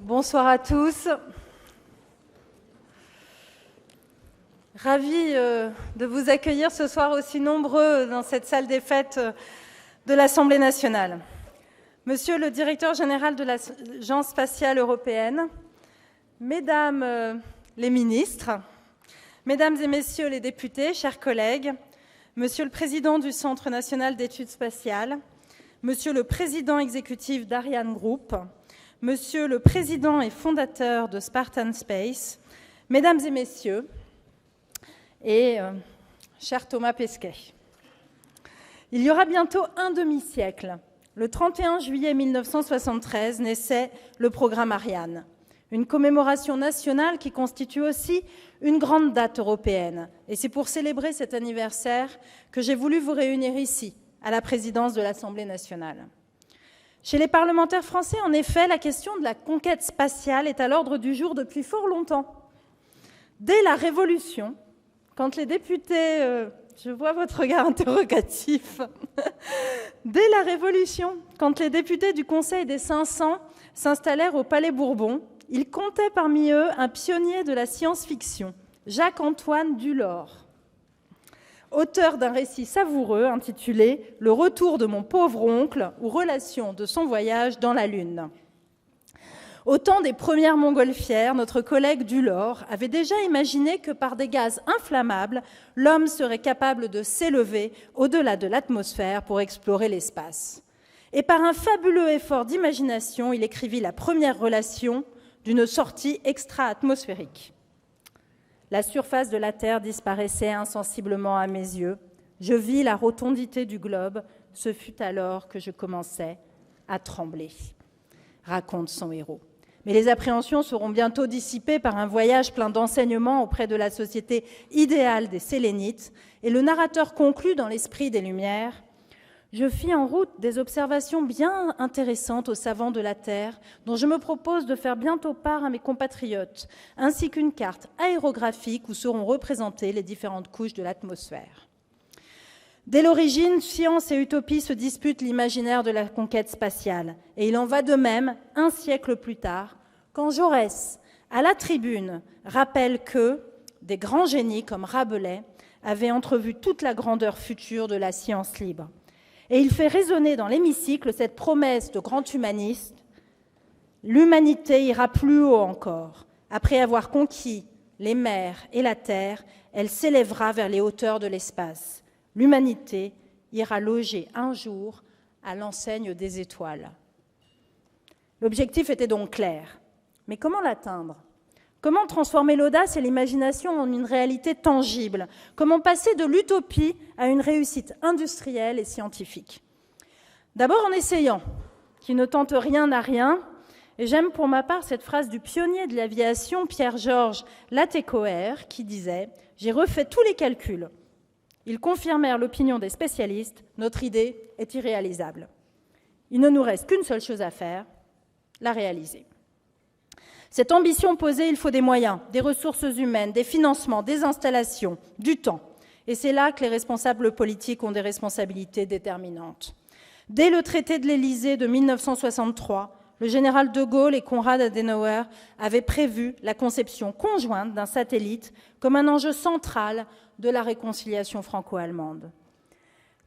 Bonsoir à tous. Ravie de vous accueillir ce soir aussi nombreux dans cette salle des fêtes de l'Assemblée nationale. Monsieur le directeur général de l'Agence spatiale européenne, mesdames les ministres, mesdames et messieurs les députés, chers collègues, monsieur le président du Centre national d'études spatiales, monsieur le président exécutif d'Ariane Group, monsieur le président et fondateur de Spartan Space, mesdames et messieurs, et cher Thomas Pesquet. Il y aura bientôt un demi-siècle, le 31 juillet 1973, naissait le programme Ariane, une commémoration nationale qui constitue aussi une grande date européenne. Et c'est pour célébrer cet anniversaire que j'ai voulu vous réunir ici, à la présidence de l'Assemblée nationale. Chez les parlementaires français, en effet, la question de la conquête spatiale est à l'ordre du jour depuis fort longtemps. Dès la Révolution, quand les députés, je vois votre regard interrogatif, dès la Révolution, quand les députés du Conseil des 500 s'installèrent au Palais Bourbon, ils comptaient parmi eux un pionnier de la science-fiction, Jacques-Antoine Dulord, auteur d'un récit savoureux intitulé « Le retour de mon pauvre oncle » ou « Relation de son voyage dans la Lune ». Au temps des premières montgolfières, notre collègue Dulord avait déjà imaginé que par des gaz inflammables, l'homme serait capable de s'élever au-delà de l'atmosphère pour explorer l'espace. Et par un fabuleux effort d'imagination, il écrivit la première relation d'une sortie extra-atmosphérique. La surface de la Terre disparaissait insensiblement à mes yeux. Je vis la rotondité du globe. Ce fut alors que je commençais à trembler, raconte son héros. Mais les appréhensions seront bientôt dissipées par un voyage plein d'enseignements auprès de la société idéale des Sélénites, et le narrateur conclut dans l'esprit des Lumières « Je fis en route des observations bien intéressantes aux savants de la Terre, dont je me propose de faire bientôt part à mes compatriotes, ainsi qu'une carte aérographique où seront représentées les différentes couches de l'atmosphère. » Dès l'origine, science et utopie se disputent l'imaginaire de la conquête spatiale. Et il en va de même, un siècle plus tard, quand Jaurès, à la tribune, rappelle que des grands génies comme Rabelais avaient entrevu toute la grandeur future de la science libre. Et il fait résonner dans l'hémicycle cette promesse de grand humaniste « L'humanité ira plus haut encore. Après avoir conquis les mers et la terre, elle s'élèvera vers les hauteurs de l'espace. L'humanité ira loger un jour à l'enseigne des étoiles. » L'objectif était donc clair. Mais comment l'atteindre ? Comment transformer l'audace et l'imagination en une réalité tangible ? Comment passer de l'utopie à une réussite industrielle et scientifique ? D'abord en essayant, qui ne tente rien à rien. Et j'aime pour ma part cette phrase du pionnier de l'aviation, Pierre-Georges Latécoère, qui disait « J'ai refait tous les calculs. Ils confirmèrent l'opinion des spécialistes, notre idée est irréalisable. Il ne nous reste qu'une seule chose à faire, la réaliser. » Cette ambition posée, il faut des moyens, des ressources humaines, des financements, des installations, du temps. Et c'est là que les responsables politiques ont des responsabilités déterminantes. Dès le traité de l'Élysée de 1963, le général de Gaulle et Konrad Adenauer avaient prévu la conception conjointe d'un satellite comme un enjeu central de la réconciliation franco-allemande.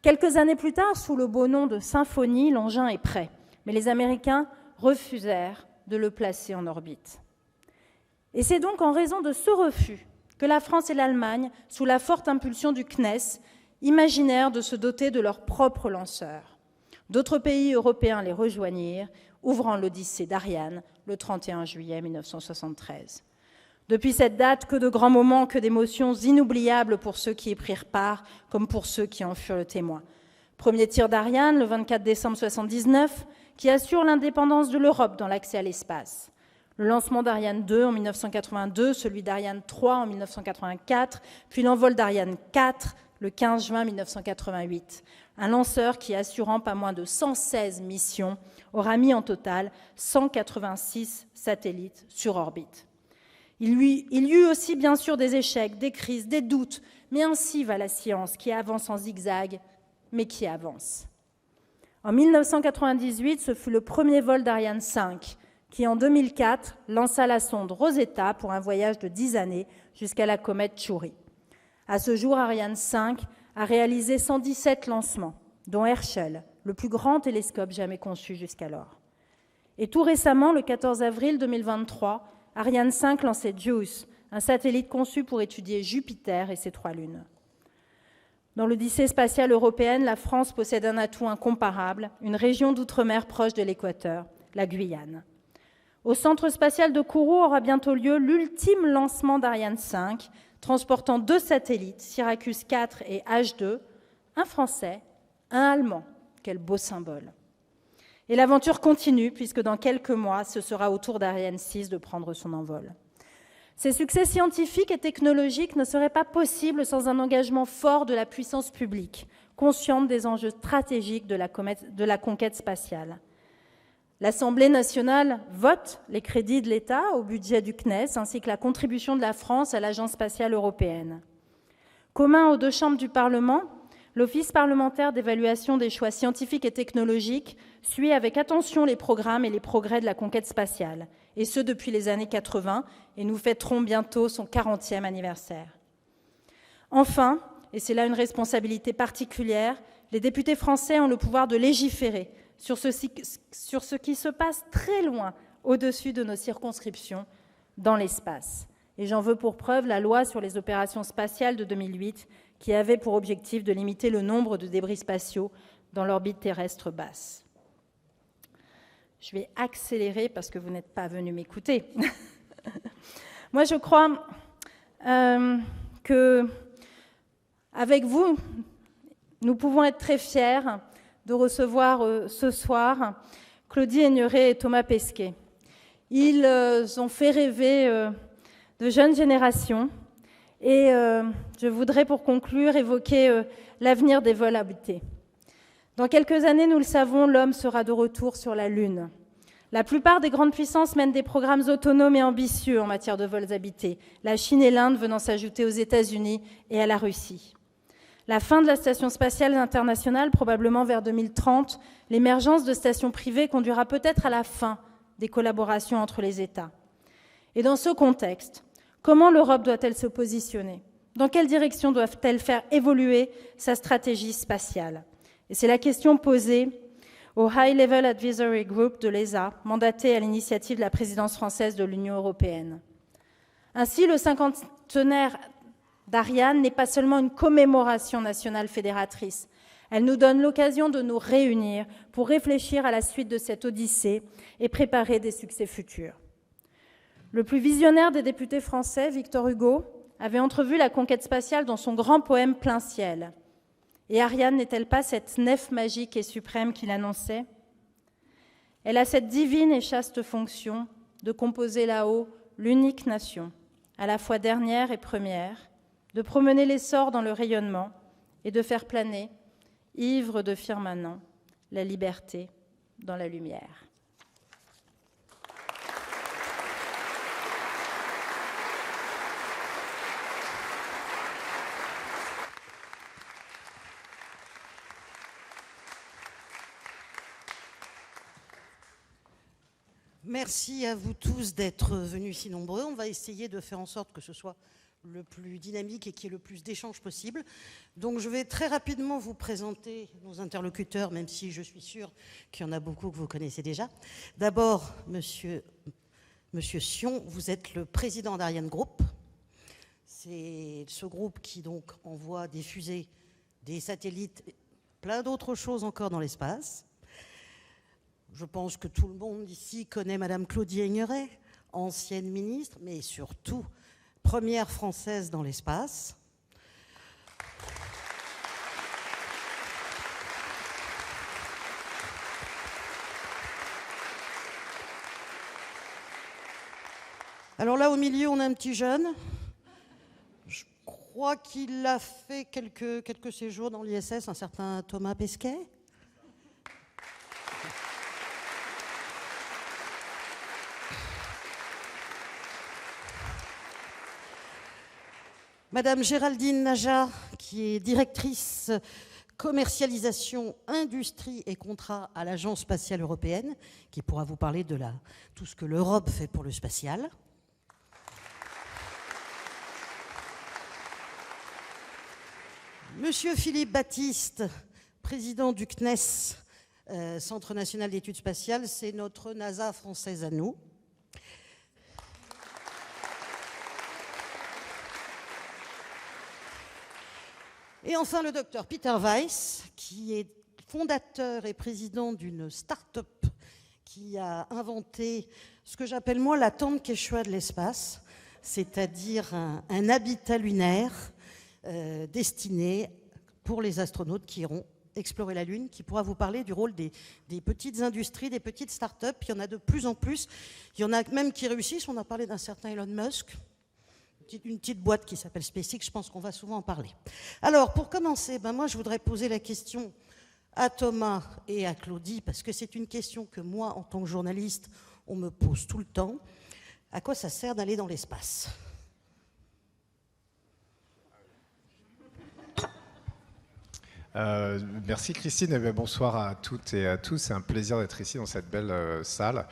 Quelques années plus tard, sous le beau nom de Symphonie, l'engin est prêt, mais les Américains refusèrent de le placer en orbite. Et c'est donc en raison de ce refus que la France et l'Allemagne, sous la forte impulsion du CNES, imaginèrent de se doter de leur propre lanceur. D'autres pays européens les rejoignirent, ouvrant l'Odyssée d'Ariane le 31 juillet 1973. Depuis cette date, que de grands moments, que d'émotions inoubliables pour ceux qui y prirent part, comme pour ceux qui en furent le témoin. Premier tir d'Ariane, le 24 décembre 1979, qui assure l'indépendance de l'Europe dans l'accès à l'espace. Le lancement d'Ariane 2 en 1982, celui d'Ariane 3 en 1984, puis l'envol d'Ariane 4 le 15 juin 1988. Un lanceur qui, assurant pas moins de 116 missions, aura mis en total 186 satellites sur orbite. Il y eut aussi bien sûr des échecs, des crises, des doutes, mais ainsi va la science qui avance en zigzag, mais qui avance. En 1998, ce fut le premier vol d'Ariane 5 qui en 2004 lança la sonde Rosetta pour un voyage de 10 années jusqu'à la comète Chury. À ce jour, Ariane 5 a réalisé 117 lancements, dont Herschel, le plus grand télescope jamais conçu jusqu'alors. Et tout récemment, le 14 avril 2023, Ariane 5 lançait JUICE, un satellite conçu pour étudier Jupiter et ses 3 lunes. Dans l'Odyssée spatiale européenne, la France possède un atout incomparable, une région d'outre-mer proche de l'équateur, la Guyane. Au centre spatial de Kourou aura bientôt lieu l'ultime lancement d'Ariane 5, transportant 2 satellites, Syracuse 4 et H2, un Français, un Allemand. Quel beau symbole. Et l'aventure continue, puisque dans quelques mois, ce sera au tour d'Ariane 6 de prendre son envol. Ces succès scientifiques et technologiques ne seraient pas possibles sans un engagement fort de la puissance publique, consciente des enjeux stratégiques de la conquête spatiale. L'Assemblée nationale vote les crédits de l'État au budget du CNES, ainsi que la contribution de la France à l'Agence spatiale européenne. Commun aux 2 chambres du Parlement, l'Office parlementaire d'évaluation des choix scientifiques et technologiques suit avec attention les programmes et les progrès de la conquête spatiale, et ce depuis les années 80, et nous fêterons bientôt son 40e anniversaire. Enfin, et c'est là une responsabilité particulière, les députés français ont le pouvoir de légiférer sur ce qui se passe très loin au-dessus de nos circonscriptions dans l'espace. Et j'en veux pour preuve la loi sur les opérations spatiales de 2008 qui avait pour objectif de limiter le nombre de débris spatiaux dans l'orbite terrestre basse. Je vais accélérer parce que vous n'êtes pas venus m'écouter. Moi, je crois qu'avec vous, nous pouvons être très fiers de recevoir ce soir Claudie Aigneret et Thomas Pesquet. Ils ont fait rêver de jeunes générations et je voudrais pour conclure évoquer l'avenir des vols habités. Dans quelques années, nous le savons, l'homme sera de retour sur la Lune. La plupart des grandes puissances mènent des programmes autonomes et ambitieux en matière de vols habités, la Chine et l'Inde venant s'ajouter aux États-Unis et à la Russie. La fin de la Station spatiale internationale, probablement vers 2030, l'émergence de stations privées conduira peut-être à la fin des collaborations entre les États. Et dans ce contexte, comment l'Europe doit-elle se positionner? Dans quelle direction doit-elle faire évoluer sa stratégie spatiale? Et c'est la question posée au High Level Advisory Group de l'ESA, mandaté à l'initiative de la présidence française de l'Union européenne. Ainsi, le cinquantenaire d'Ariane n'est pas seulement une commémoration nationale fédératrice. Elle nous donne l'occasion de nous réunir pour réfléchir à la suite de cette odyssée et préparer des succès futurs. Le plus visionnaire des députés français, Victor Hugo, avait entrevu la conquête spatiale dans son grand poème Plein ciel. Et Ariane n'est-elle pas cette nef magique et suprême qu'il annonçait? Elle a cette divine et chaste fonction de composer là-haut l'unique nation, à la fois dernière et première, de promener l'essor dans le rayonnement et de faire planer, ivre de firmament, la liberté dans la lumière. Merci à vous tous d'être venus si nombreux. On va essayer de faire en sorte que ce soit le plus dynamique et qu'il y ait le plus d'échanges possible. Donc je vais très rapidement vous présenter nos interlocuteurs, même si je suis sûre qu'il y en a beaucoup que vous connaissez déjà. D'abord, Monsieur Sion, vous êtes le président d'Ariane Group. C'est ce groupe qui donc envoie des fusées, des satellites, plein d'autres choses encore dans l'espace. Je pense que tout le monde ici connaît Madame Claudie Aigneret, ancienne ministre, mais surtout première française dans l'espace. Alors là, au milieu, on a un petit jeune. Je crois qu'il a fait quelques séjours dans l'ISS, un certain Thomas Pesquet. Madame Géraldine Najar, qui est directrice commercialisation, industrie et contrat à l'Agence spatiale européenne, qui pourra vous parler de tout ce que l'Europe fait pour le spatial. Monsieur Philippe Baptiste, président du CNES, Centre national d'études spatiales, c'est notre NASA française à nous. Et enfin, le docteur Peter Weiss, qui est fondateur et président d'une start-up qui a inventé ce que j'appelle moi la tente Quechua de l'espace, c'est-à-dire un habitat lunaire destiné pour les astronautes qui iront explorer la Lune, qui pourra vous parler du rôle des petites industries, des petites start-up. Il y en a de plus en plus. Il y en a même qui réussissent. On a parlé d'un certain Elon Musk, une petite boîte qui s'appelle SpaceX. Je pense qu'on va souvent en parler. Alors, pour commencer, moi, je voudrais poser la question à Thomas et à Claudie, parce que c'est une question que moi, en tant que journaliste, on me pose tout le temps. À quoi ça sert d'aller dans l'espace ? Merci Christine, et bonsoir à toutes et à tous. C'est un plaisir d'être ici dans cette belle salle,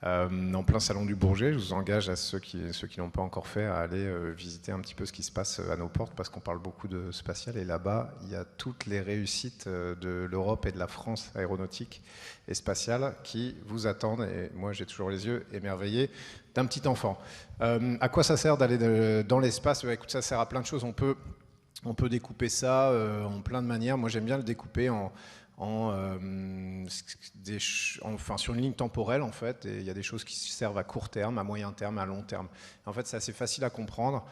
en plein salon du Bourget. Je vous engage à ceux qui n'ont pas encore fait à aller visiter un petit peu ce qui se passe à nos portes, parce qu'on parle beaucoup de spatial, et là-bas il y a toutes les réussites de l'Europe et de la France aéronautique et spatiale qui vous attendent, et moi j'ai toujours les yeux émerveillés d'un petit enfant. À quoi ça sert d'aller dans l'espace ? Écoute, ça sert à plein de choses. On peut découper ça en plein de manières. Moi, j'aime bien le découper sur une ligne temporelle, en fait. Et il y a des choses qui servent à court terme, à moyen terme, à long terme. En fait, c'est assez facile à comprendre.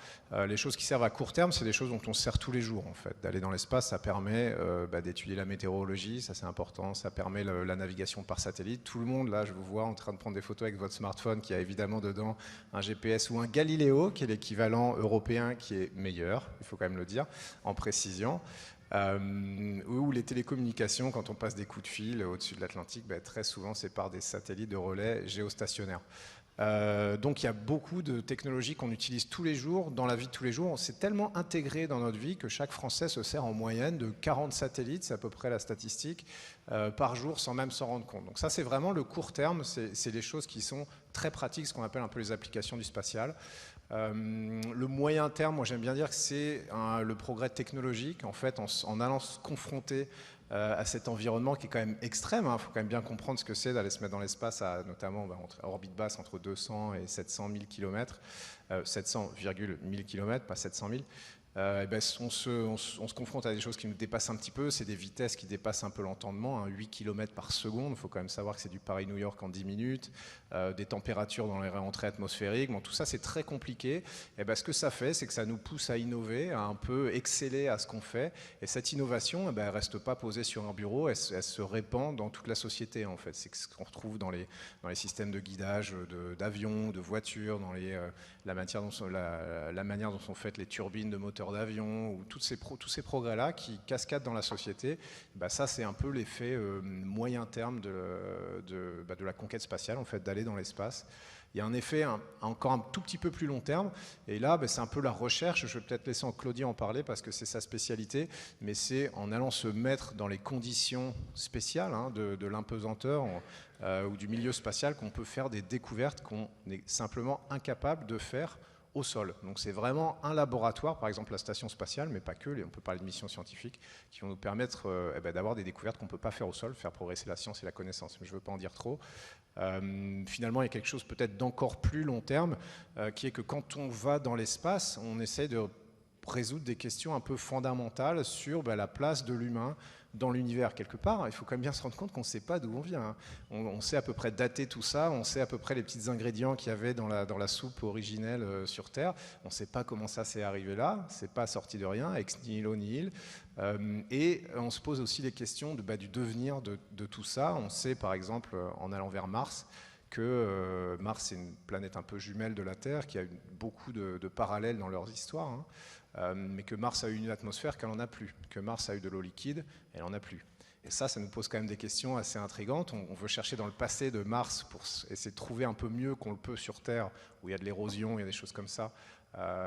Les choses qui servent à court terme, c'est des choses dont on se sert tous les jours, en fait. D'aller dans l'espace, ça permet d'étudier la météorologie, ça c'est important. Ça permet la navigation par satellite. Tout le monde, là, je vous vois en train de prendre des photos avec votre smartphone, qui a évidemment dedans un GPS ou un Galileo, qui est l'équivalent européen, qui est meilleur, il faut quand même le dire, en précision. Ou les télécommunications, quand on passe des coups de fil au-dessus de l'Atlantique, très souvent c'est par des satellites de relais géostationnaires. Donc il y a beaucoup de technologies qu'on utilise tous les jours, dans la vie de tous les jours. C'est tellement intégré dans notre vie que chaque Français se sert en moyenne de 40 satellites, c'est à peu près la statistique, par jour sans même s'en rendre compte. Donc ça c'est vraiment le court terme, c'est les choses qui sont très pratiques, ce qu'on appelle un peu les applications du spatial. Le moyen terme, moi j'aime bien dire que c'est le progrès technologique, en fait, en allant se confronter à cet environnement qui est quand même extrême. Il faut quand même bien comprendre ce que c'est d'aller se mettre dans l'espace, notamment à orbite basse entre 200 et 700 000 km, 700,1000 km, pas 700 000. On se confronte à des choses qui nous dépassent un petit peu. C'est des vitesses qui dépassent un peu l'entendement, 8 km par seconde. Il faut quand même savoir que c'est du Paris-New York en 10 minutes, des températures dans les rentrées atmosphériques. Bon, tout ça, c'est très compliqué. Ce que ça fait, c'est que ça nous pousse à innover, à un peu exceller à ce qu'on fait. Et cette innovation, elle ne reste pas posée sur un bureau, elle se répand dans toute la société, en fait. C'est ce qu'on retrouve dans les systèmes de guidage d'avions, de voitures, dans la manière dont sont faites les turbines de moteurs d'avion, ou tous ces progrès-là qui cascadent dans la société. Ça, c'est un peu l'effet moyen terme de la conquête spatiale, en fait, d'aller dans l'espace. Il y a un effet encore un tout petit peu plus long terme, et là, c'est un peu la recherche. Je vais peut-être laisser Claudie en parler parce que c'est sa spécialité, mais c'est en allant se mettre dans les conditions spéciales de l'impesanteur ou du milieu spatial qu'on peut faire des découvertes qu'on est simplement incapable de faire au sol. Donc c'est vraiment un laboratoire, par exemple la station spatiale, mais pas que, on peut parler de missions scientifiques qui vont nous permettre d'avoir des découvertes qu'on ne peut pas faire au sol, faire progresser la science et la connaissance. Mais je ne veux pas en dire trop. Finalement, il y a quelque chose peut-être d'encore plus long terme, qui est que quand on va dans l'espace, on essaie de résoudre des questions un peu fondamentales sur la place de l'humain dans l'univers quelque part. Il faut quand même bien se rendre compte qu'on ne sait pas d'où on vient. On sait à peu près dater tout ça, on sait à peu près les petits ingrédients qu'il y avait dans la soupe originelle sur Terre. On ne sait pas comment ça s'est arrivé là, c'est pas sorti de rien, ex nihilo nihil. Et on se pose aussi les questions du devenir de tout ça. On sait par exemple, en allant vers Mars, que Mars est une planète un peu jumelle de la Terre, qui a beaucoup de parallèles dans leurs histoires, mais que Mars a eu une atmosphère qu'elle n'en a plus, que Mars a eu de l'eau liquide, elle n'en a plus. Et ça nous pose quand même des questions assez intrigantes. On veut chercher dans le passé de Mars pour essayer de trouver un peu mieux qu'on le peut sur Terre, où il y a de l'érosion, il y a des choses comme ça,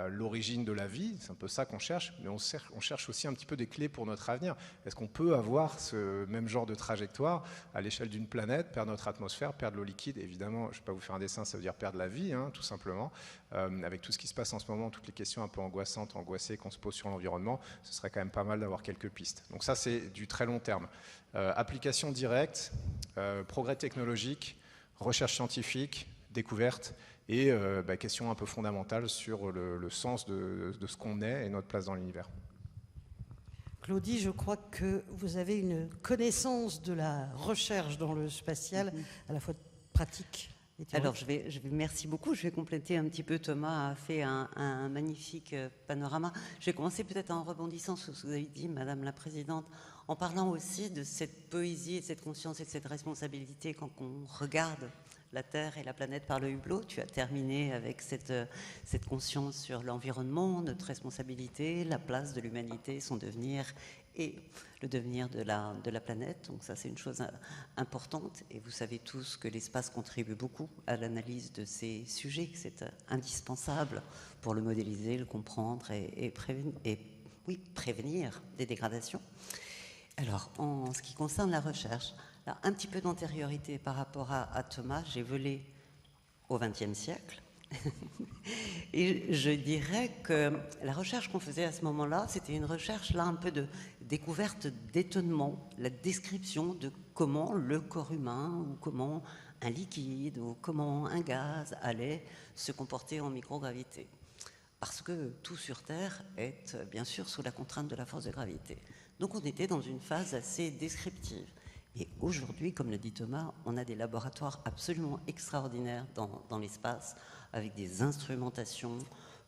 l'origine de la vie, c'est un peu ça qu'on cherche, mais on cherche aussi un petit peu des clés pour notre avenir. Est-ce qu'on peut avoir ce même genre de trajectoire à l'échelle d'une planète, perdre notre atmosphère, perdre l'eau liquide? Évidemment, je ne vais pas vous faire un dessin, ça veut dire perdre la vie, hein, tout simplement. Avec tout ce qui se passe en ce moment, toutes les questions un peu angoissées qu'on se pose sur l'environnement, ce serait quand même pas mal d'avoir quelques pistes. Donc ça, c'est du très long terme. Application directe, progrès technologique, recherche scientifique, découverte, et question un peu fondamentale sur le sens de ce qu'on est et notre place dans l'univers. Claudie, je crois que vous avez une connaissance de la recherche dans le spatial, à la fois pratique et théorique. Alors, merci beaucoup. Je vais compléter un petit peu. Thomas a fait un magnifique panorama. Je vais commencer peut-être en rebondissant sur ce que vous avez dit, Madame la Présidente, en parlant aussi de cette poésie, de cette conscience et de cette responsabilité quand on regarde la Terre et la planète par le hublot. Tu as terminé avec cette conscience sur l'environnement, notre responsabilité, la place de l'humanité, son devenir et le devenir de la planète. Donc ça, c'est une chose importante. Et vous savez tous que l'espace contribue beaucoup à l'analyse de ces sujets, que c'est indispensable pour le modéliser, le comprendre et prévenir des dégradations. Alors, en ce qui concerne la recherche, là, un petit peu d'antériorité par rapport à Thomas, j'ai volé au XXe siècle. Et je dirais que la recherche qu'on faisait à ce moment-là, c'était une recherche là un peu de découverte d'étonnement, la description de comment le corps humain ou comment un liquide ou comment un gaz allait se comporter en microgravité. Parce que tout sur Terre est bien sûr sous la contrainte de la force de gravité. Donc on était dans une phase assez descriptive. Et aujourd'hui, comme le dit Thomas, on a des laboratoires absolument extraordinaires dans l'espace, avec des instrumentations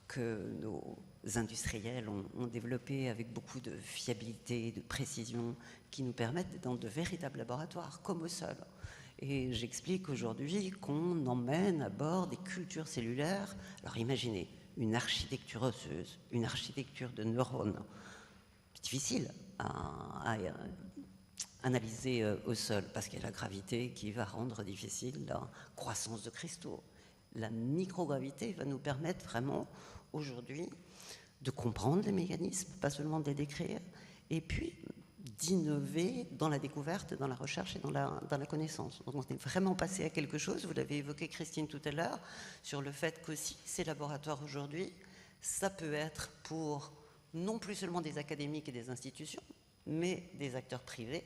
que nos industriels ont développées avec beaucoup de fiabilité, de précision, qui nous permettent d'être dans de véritables laboratoires, comme au sol. Et j'explique aujourd'hui qu'on emmène à bord des cultures cellulaires. Alors imaginez, une architecture osseuse, une architecture de neurones, difficile à analyser au sol, parce qu'il y a la gravité qui va rendre difficile la croissance de cristaux. La microgravité va nous permettre vraiment, aujourd'hui, de comprendre les mécanismes, pas seulement de les décrire, et puis d'innover dans la découverte, dans la recherche et dans la connaissance. Donc on est vraiment passé à quelque chose, vous l'avez évoqué Christine tout à l'heure, sur le fait qu'aussi ces laboratoires aujourd'hui, ça peut être pour non plus seulement des académiques et des institutions, mais des acteurs privés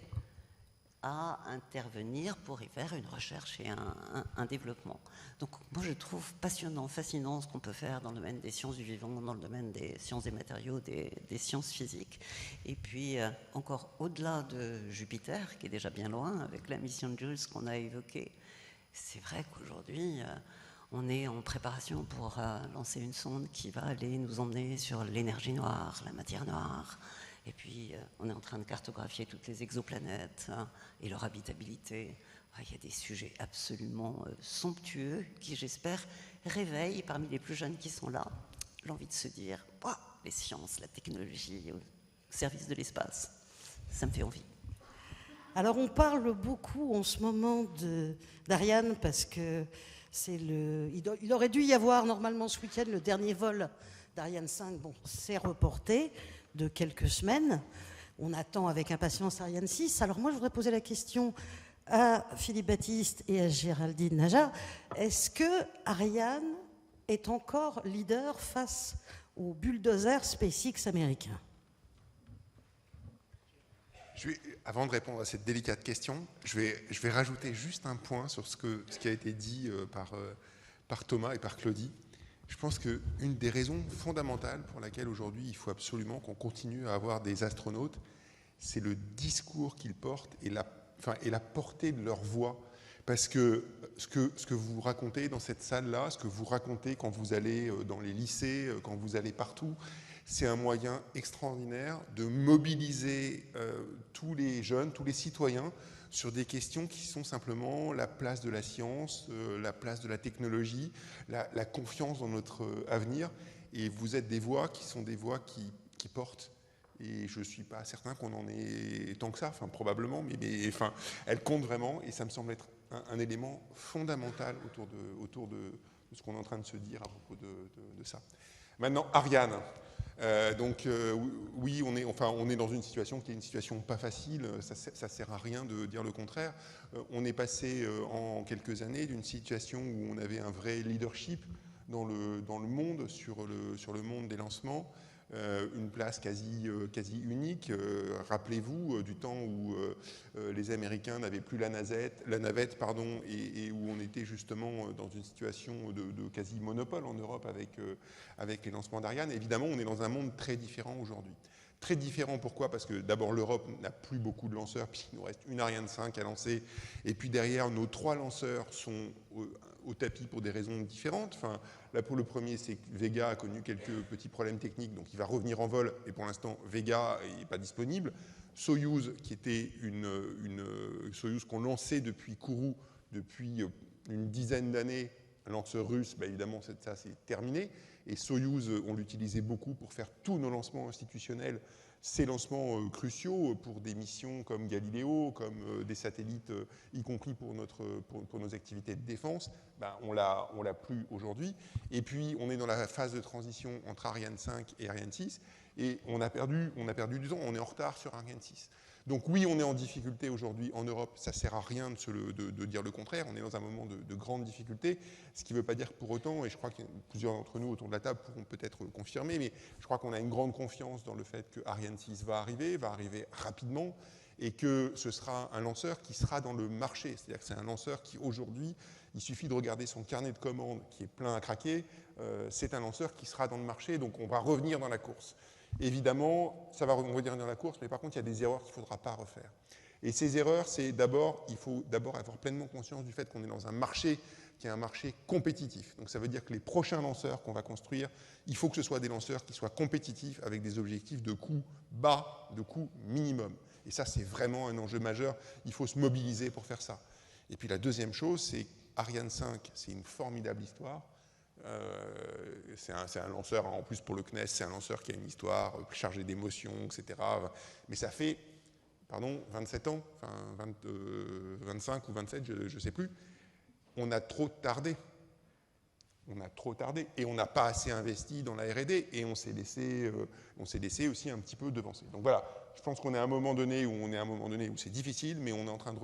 à intervenir pour y faire une recherche et un développement. Donc moi je trouve passionnant, fascinant ce qu'on peut faire dans le domaine des sciences du vivant, dans le domaine des sciences des matériaux, des sciences physiques. Et puis encore au-delà de Jupiter, qui est déjà bien loin, avec la mission JULES qu'on a évoquée, c'est vrai qu'aujourd'hui on est en préparation pour lancer une sonde qui va aller nous emmener sur l'énergie noire, la matière noire. Et puis, on est en train de cartographier toutes les exoplanètes et leur habitabilité. Il y a des sujets absolument somptueux qui, j'espère, réveillent parmi les plus jeunes qui sont là l'envie de se dire les sciences, la technologie au service de l'espace. Ça me fait envie. Alors, on parle beaucoup en ce moment d'Ariane parce que il aurait dû y avoir normalement ce week-end le dernier vol d'Ariane 5. Bon, c'est reporté de quelques semaines. On attend avec impatience Ariane 6. Alors moi, je voudrais poser la question à Philippe Baptiste et à Géraldine Najjar. Est-ce que Ariane est encore leader face au bulldozer SpaceX américain? Avant de répondre à cette délicate question, je vais rajouter juste un point sur ce qui a été dit par Thomas et par Claudie. Je pense qu'une des raisons fondamentales pour laquelle aujourd'hui il faut absolument qu'on continue à avoir des astronautes, c'est le discours qu'ils portent et la portée de leur voix. Parce que ce que vous racontez dans cette salle-là, ce que vous racontez quand vous allez dans les lycées, quand vous allez partout, c'est un moyen extraordinaire de mobiliser tous les jeunes, tous les citoyens sur des questions qui sont simplement la place de la science, la place de la technologie, la confiance dans notre avenir. Et vous êtes des voix qui sont des voix qui portent Et je ne suis pas certain qu'on en ait tant que ça, enfin probablement, mais enfin, elle compte vraiment et ça me semble être un élément fondamental autour de ce qu'on est en train de se dire à propos de ça. Maintenant, Ariane. Oui, on est dans une situation qui est une situation pas facile, ça sert à rien de dire le contraire. On est passé en quelques années d'une situation où on avait un vrai leadership dans le monde, sur le monde des lancements, une place quasi unique. Rappelez-vous du temps où les Américains n'avaient plus la navette, et où on était justement dans une situation de quasi monopole en Europe avec les lancements d'Ariane. Évidemment, on est dans un monde très différent aujourd'hui. Très différent, pourquoi? Parce que d'abord l'Europe n'a plus beaucoup de lanceurs, puisqu'il nous reste une Ariane 5 à lancer, et puis derrière nos 3 lanceurs sont au tapis pour des raisons différentes. Enfin, là pour le premier, c'est que Vega a connu quelques petits problèmes techniques, donc il va revenir en vol, et pour l'instant Vega n'est pas disponible. Soyouz, qui était une Soyouz qu'on lançait depuis Kourou depuis une dizaine d'années, un lanceur russe, évidemment ça c'est terminé. Et Soyouz, on l'utilisait beaucoup pour faire tous nos lancements institutionnels, ces lancements cruciaux pour des missions comme Galileo, comme des satellites, y compris pour nos activités de défense. On l'a plus aujourd'hui. Et puis, on est dans la phase de transition entre Ariane 5 et Ariane 6. Et on a perdu du temps, on est en retard sur Ariane 6. Donc oui, on est en difficulté aujourd'hui en Europe, ça ne sert à rien de dire le contraire, on est dans un moment de grande difficulté, ce qui ne veut pas dire pour autant, et je crois que plusieurs d'entre nous autour de la table pourront peut-être le confirmer, mais je crois qu'on a une grande confiance dans le fait que Ariane 6 va arriver rapidement, et que ce sera un lanceur qui sera dans le marché, c'est-à-dire que c'est un lanceur qui aujourd'hui, il suffit de regarder son carnet de commandes qui est plein à craquer, c'est un lanceur qui sera dans le marché, donc on va revenir dans la course. Évidemment, ça va revenir dans la course, mais par contre, il y a des erreurs qu'il ne faudra pas refaire. Et ces erreurs, c'est il faut d'abord avoir pleinement conscience du fait qu'on est dans un marché qui est un marché compétitif. Donc ça veut dire que les prochains lanceurs qu'on va construire, il faut que ce soit des lanceurs qui soient compétitifs avec des objectifs de coût bas, de coût minimum. Et ça, c'est vraiment un enjeu majeur. Il faut se mobiliser pour faire ça. Et puis la deuxième chose, c'est Ariane 5, c'est une formidable histoire. C'est un lanceur, en plus pour le CNES, c'est un lanceur qui a une histoire chargée d'émotions, etc. Mais ça fait, 27 ans, 25 ou 27, je ne sais plus. On a trop tardé. Et on n'a pas assez investi dans la R&D et on s'est laissé aussi un petit peu devancer. Donc voilà, je pense qu'on est à un moment donné où c'est difficile, mais on est en train de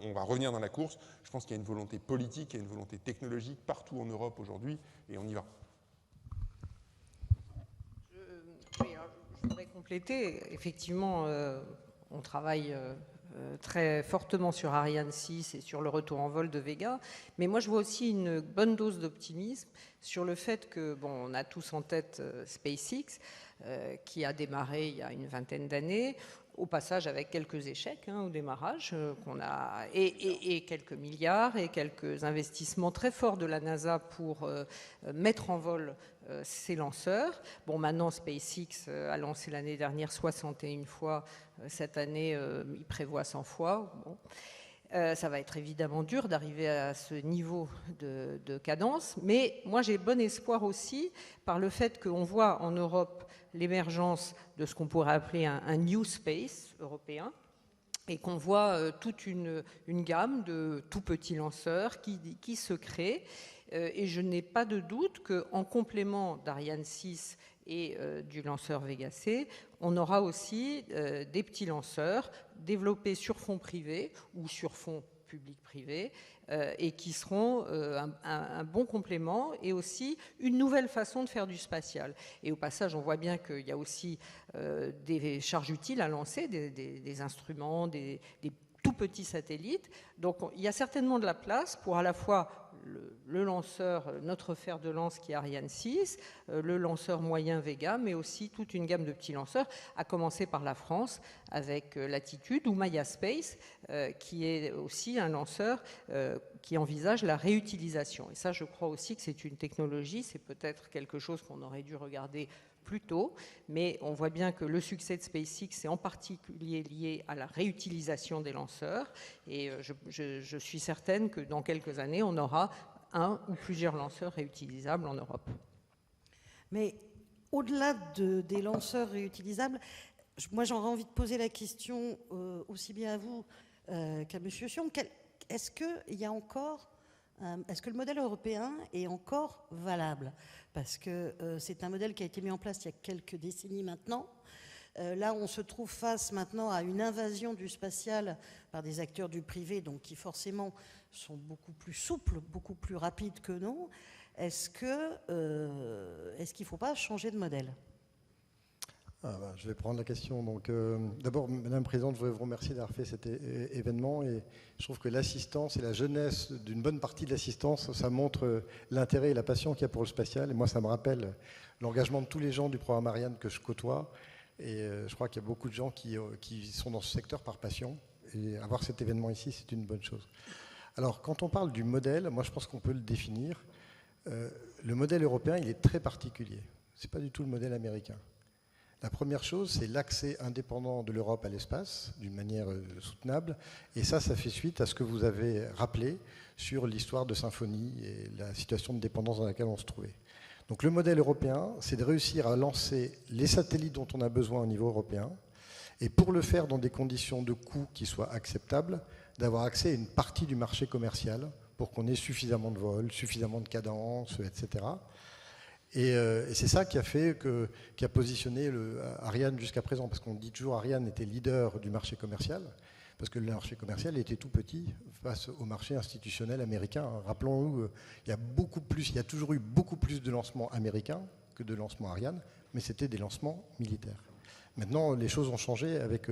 on va revenir dans la course. Je pense qu'il y a une volonté politique, il y a une volonté technologique partout en Europe aujourd'hui et on y va. Je voudrais compléter. Effectivement, on travaille très fortement sur Ariane 6 et sur le retour en vol de Vega. Mais moi, je vois aussi une bonne dose d'optimisme sur le fait que, on a tous en tête SpaceX, qui a démarré il y a une vingtaine d'années, au passage avec quelques échecs au démarrage, et quelques milliards et quelques investissements très forts de la NASA pour mettre en vol ces lanceurs. Maintenant, SpaceX a lancé l'année dernière 61 fois. Cette année, il prévoit 100 fois. Ça va être évidemment dur d'arriver à ce niveau de cadence, mais moi j'ai bon espoir aussi par le fait qu'on voit en Europe l'émergence de ce qu'on pourrait appeler un New Space européen, et qu'on voit toute une gamme de tout petits lanceurs qui se créent. Et je n'ai pas de doute qu'en complément d'Ariane 6 et du lanceur Vega C, on aura aussi des petits lanceurs développés sur fonds privés ou sur fonds public-privé et qui seront un bon complément et aussi une nouvelle façon de faire du spatial. Et au passage, on voit bien qu'il y a aussi des charges utiles à lancer, des instruments, des tout petits satellites. Donc il y a certainement de la place pour à la fois le lanceur, notre fer de lance qui est Ariane 6, le lanceur moyen Vega, mais aussi toute une gamme de petits lanceurs, à commencer par la France avec Latitude ou Maya Space, qui est aussi un lanceur qui envisage la réutilisation. Et ça, je crois aussi que c'est une technologie, c'est peut-être quelque chose qu'on aurait dû regarder plus tôt, mais on voit bien que le succès de SpaceX est en particulier lié à la réutilisation des lanceurs, et je suis certaine que dans quelques années, on aura un ou plusieurs lanceurs réutilisables en Europe. Mais au-delà des lanceurs réutilisables, Moi, j'aurais envie de poser la question aussi bien à vous qu'à M. Sion. Est-ce que le modèle européen est encore valable? Parce que c'est un modèle qui a été mis en place il y a quelques décennies maintenant. Là, on se trouve face maintenant à une invasion du spatial par des acteurs du privé, donc qui forcément sont beaucoup plus souples, beaucoup plus rapides que nous. Est-ce qu'il ne faut pas changer de modèle? Je vais prendre la question. Donc, d'abord, Madame la Présidente, je voudrais vous remercier d'avoir fait cet événement. Et je trouve que l'assistance et la jeunesse d'une bonne partie de l'assistance, ça montre l'intérêt et la passion qu'il y a pour le spatial. Et moi, ça me rappelle l'engagement de tous les gens du programme Ariane que je côtoie. Et je crois qu'il y a beaucoup de gens qui sont dans ce secteur par passion. Et avoir cet événement ici, c'est une bonne chose. Alors, quand on parle du modèle, moi, je pense qu'on peut le définir. Le modèle européen, il est très particulier. Ce n'est pas du tout le modèle américain. La première chose, c'est l'accès indépendant de l'Europe à l'espace, d'une manière soutenable. Et ça fait suite à ce que vous avez rappelé sur l'histoire de Symphonie et la situation de dépendance dans laquelle on se trouvait. Donc le modèle européen, c'est de réussir à lancer les satellites dont on a besoin au niveau européen, et pour le faire dans des conditions de coût qui soient acceptables, d'avoir accès à une partie du marché commercial pour qu'on ait suffisamment de vols, suffisamment de cadences, etc. Et c'est ça qui a positionné Ariane jusqu'à présent, parce qu'on dit toujours Ariane était leader du marché commercial, parce que le marché commercial était tout petit face au marché institutionnel américain. Rappelons-nous, il y a toujours eu beaucoup plus de lancements américains que de lancements Ariane, mais c'était des lancements militaires. Maintenant, les choses ont changé avec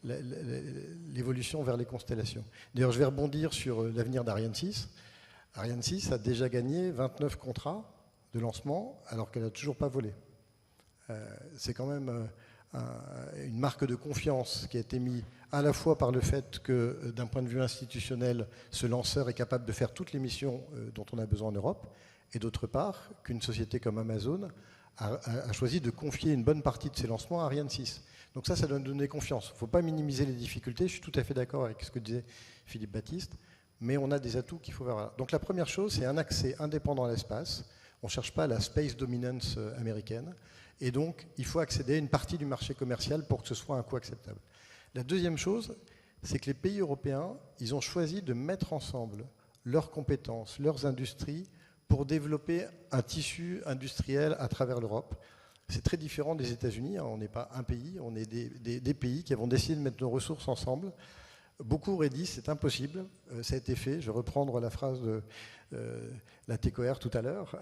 l'évolution vers les constellations. D'ailleurs, je vais rebondir sur l'avenir d'Ariane 6. Ariane 6 a déjà gagné 29 contrats de lancement alors qu'elle n'a toujours pas volé. C'est quand même une marque de confiance qui a été mise à la fois par le fait que, d'un point de vue institutionnel, ce lanceur est capable de faire toutes les missions dont on a besoin en Europe, et d'autre part, qu'une société comme Amazon a choisi de confier une bonne partie de ses lancements à Ariane 6. Donc ça doit donner confiance. Il ne faut pas minimiser les difficultés, je suis tout à fait d'accord avec ce que disait Philippe Baptiste, mais on a des atouts qu'il faut voir. Donc la première chose, c'est un accès indépendant à l'espace. On ne cherche pas la space dominance américaine. Et donc, il faut accéder à une partie du marché commercial pour que ce soit un coût acceptable. La deuxième chose, c'est que les pays européens, ils ont choisi de mettre ensemble leurs compétences, leurs industries, pour développer un tissu industriel à travers l'Europe. C'est très différent des États-Unis. On n'est pas un pays, on est des pays qui avons décidé de mettre nos ressources ensemble. Beaucoup auraient dit c'est impossible, ça a été fait, je vais reprendre la phrase de la TCOR tout à l'heure,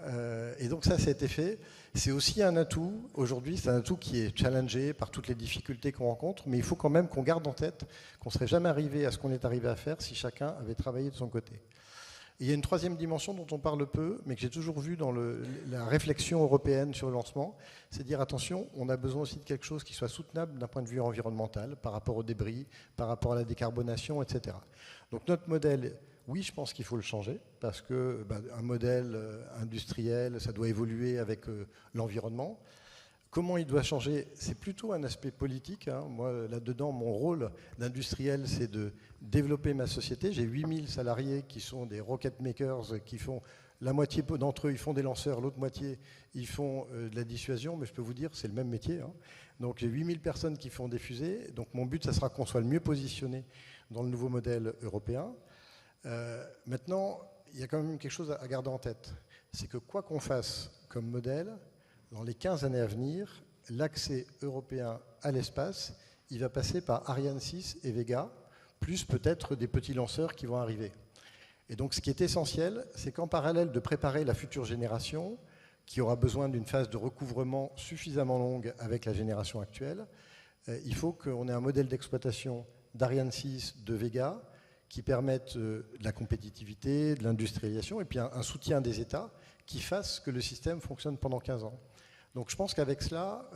et donc ça a été fait. C'est aussi un atout, aujourd'hui c'est un atout qui est challengé par toutes les difficultés qu'on rencontre, mais il faut quand même qu'on garde en tête qu'on ne serait jamais arrivé à ce qu'on est arrivé à faire si chacun avait travaillé de son côté. Et il y a une troisième dimension dont on parle peu, mais que j'ai toujours vue dans la réflexion européenne sur le lancement, c'est dire attention, on a besoin aussi de quelque chose qui soit soutenable d'un point de vue environnemental, par rapport aux débris, par rapport à la décarbonation, etc. Donc notre modèle, oui, je pense qu'il faut le changer, parce que un modèle industriel, ça doit évoluer avec l'environnement. Comment il doit changer? C'est plutôt un aspect politique. Moi, là-dedans, mon rôle d'industriel, c'est de développer ma société. J'ai 8000 salariés qui sont des rocket makers, qui font la moitié d'entre eux, ils font des lanceurs, l'autre moitié, ils font de la dissuasion, mais je peux vous dire, c'est le même métier. Donc j'ai 8000 personnes qui font des fusées. Donc mon but, ça sera qu'on soit le mieux positionné dans le nouveau modèle européen. Maintenant, il y a quand même quelque chose à garder en tête. C'est que quoi qu'on fasse comme modèle, dans les 15 années à venir, l'accès européen à l'espace, il va passer par Ariane 6 et Vega, plus peut-être des petits lanceurs qui vont arriver. Et donc ce qui est essentiel, c'est qu'en parallèle de préparer la future génération, qui aura besoin d'une phase de recouvrement suffisamment longue avec la génération actuelle, il faut qu'on ait un modèle d'exploitation d'Ariane 6, de Vega, qui permette de la compétitivité, de l'industrialisation, et puis un soutien des États qui fasse que le système fonctionne pendant 15 ans. Donc je pense qu'avec cela,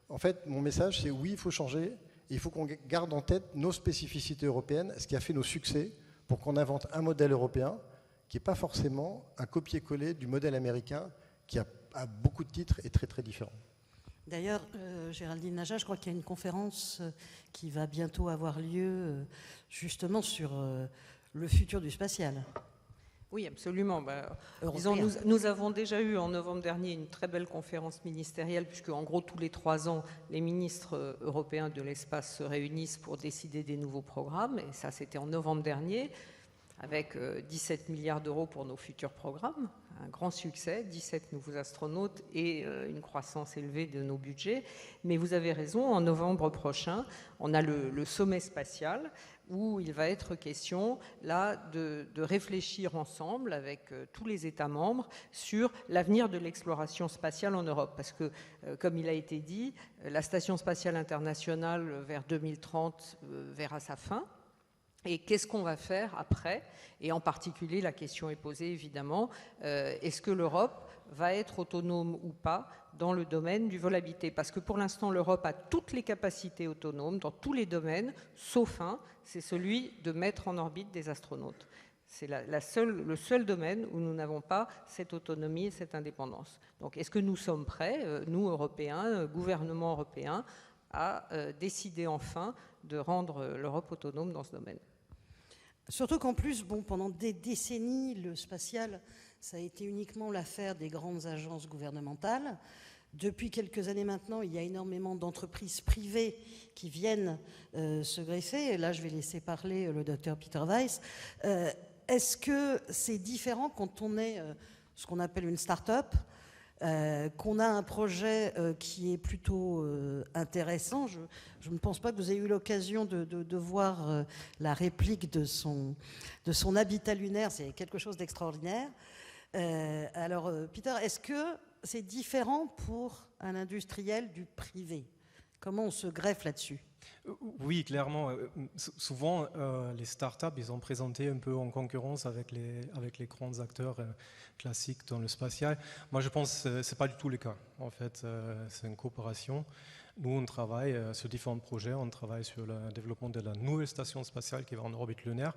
en fait, mon message, c'est oui, il faut changer, et il faut qu'on garde en tête nos spécificités européennes, ce qui a fait nos succès, pour qu'on invente un modèle européen qui n'est pas forcément un copier-coller du modèle américain, qui a beaucoup de titres et très très différent. D'ailleurs, Géraldine Naja, je crois qu'il y a une conférence qui va bientôt avoir lieu justement sur le futur du spatial. Oui, absolument. Disons, nous avons déjà eu en novembre dernier une très belle conférence ministérielle, puisque en gros, tous les 3 ans, les ministres européens de l'espace se réunissent pour décider des nouveaux programmes. Et ça, c'était en novembre dernier, avec 17 milliards d'euros pour nos futurs programmes. Un grand succès, 17 nouveaux astronautes et une croissance élevée de nos budgets. Mais vous avez raison, en novembre prochain, on a le sommet spatial, où il va être question là de réfléchir ensemble avec tous les États membres sur l'avenir de l'exploration spatiale en Europe. Parce que, comme il a été dit, la Station spatiale internationale vers 2030 verra sa fin. Et qu'est-ce qu'on va faire après? Et en particulier, la question est posée évidemment, est-ce que l'Europe va être autonome ou pas dans le domaine du vol habité? Parce que pour l'instant, l'Europe a toutes les capacités autonomes dans tous les domaines, sauf un, c'est celui de mettre en orbite des astronautes. C'est le seul domaine où nous n'avons pas cette autonomie et cette indépendance. Donc est-ce que nous sommes prêts, nous Européens, gouvernement européen, à décider enfin de rendre l'Europe autonome dans ce domaine? Surtout qu'en plus, pendant des décennies, le spatial, ça a été uniquement l'affaire des grandes agences gouvernementales. Depuis quelques années maintenant, il y a énormément d'entreprises privées qui viennent se greffer. Et là, je vais laisser parler le docteur Peter Weiss. Est-ce que c'est différent quand on est ce qu'on appelle une start-up, qu'on a un projet qui est plutôt intéressant? Je ne pense pas que vous ayez eu l'occasion de voir la réplique de son habitat lunaire. C'est quelque chose d'extraordinaire. Alors, Peter, est-ce que c'est différent pour un industriel du privé? Comment on se greffe là-dessus? Oui, clairement. Souvent, les startups, ils sont présentés un peu en concurrence avec les grands acteurs classiques dans le spatial. Moi, je pense que ce n'est pas du tout le cas. En fait, c'est une coopération. Nous, on travaille sur différents projets. On travaille sur le développement de la nouvelle station spatiale qui va en orbite lunaire.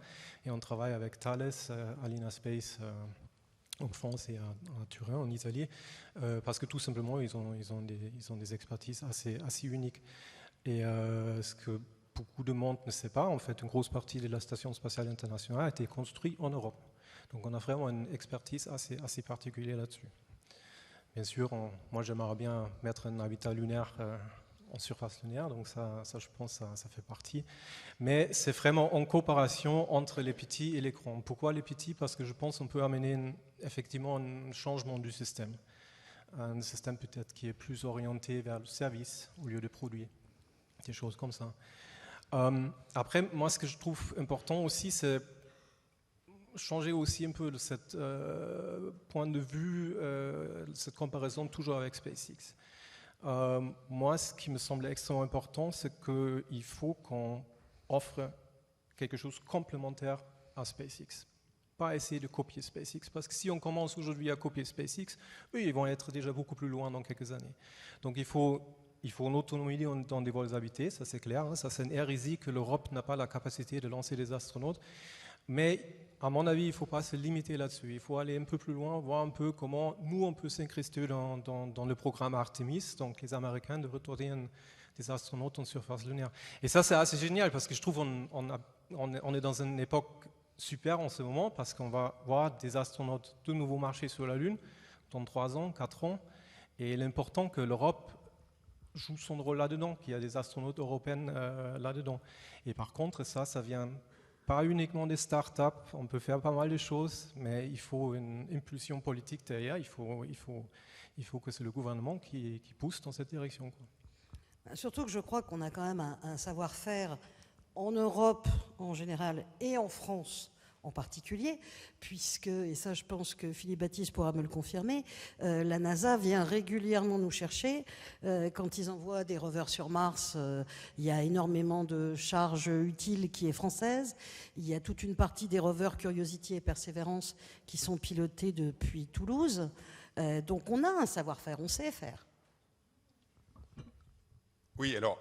Et on travaille avec Thales, Alina Space, en France et à Turin, en Italie, parce que tout simplement, ils ont des expertises assez uniques. Et ce que beaucoup de monde ne sait pas, en fait, une grosse partie de la Station spatiale internationale a été construite en Europe. Donc on a vraiment une expertise assez particulière là-dessus. Bien sûr, moi j'aimerais bien mettre un habitat lunaire en surface lunaire, donc ça je pense ça fait partie. Mais c'est vraiment en coopération entre les petits et les grands. Pourquoi les petits? Parce que je pense qu'on peut amener effectivement un changement du système. Un système peut-être qui est plus orienté vers le service au lieu de produits. Des choses comme ça. Après, moi, ce que je trouve important aussi, c'est changer aussi un peu de ce point de vue, cette comparaison toujours avec SpaceX. Moi, ce qui me semblait extrêmement important, c'est qu'il faut qu'on offre quelque chose de complémentaire à SpaceX. Pas essayer de copier SpaceX, parce que si on commence aujourd'hui à copier SpaceX, eux, ils vont être déjà beaucoup plus loin dans quelques années. Donc il faut une autonomie dans des vols habités, ça c'est clair. Hein, ça c'est une hérésie que l'Europe n'a pas la capacité de lancer des astronautes. Mais à mon avis, il ne faut pas se limiter là-dessus. Il faut aller un peu plus loin, voir un peu comment nous on peut s'incruster dans le programme Artemis, donc les Américains, de retourner des astronautes en surface lunaire. Et ça c'est assez génial parce que je trouve on est dans une époque super en ce moment parce qu'on va voir des astronautes de nouveau marcher sur la Lune dans 3 ans, 4 ans. Et il est important que l'Europe joue son rôle là-dedans, qu'il y a des astronautes européennes là-dedans. Et par contre, ça vient pas uniquement des startups, on peut faire pas mal de choses, mais il faut une impulsion politique derrière, il faut que c'est le gouvernement qui pousse dans cette direction, quoi. Surtout que je crois qu'on a quand même un savoir-faire en Europe en général et en France en particulier, puisque, et ça je pense que Philippe Baptiste pourra me le confirmer, la NASA vient régulièrement nous chercher. Quand ils envoient des rovers sur Mars, il y a énormément de charge utile qui est française. Il y a toute une partie des rovers Curiosity et Perseverance qui sont pilotés depuis Toulouse. Donc on a un savoir-faire, on sait faire. Oui, alors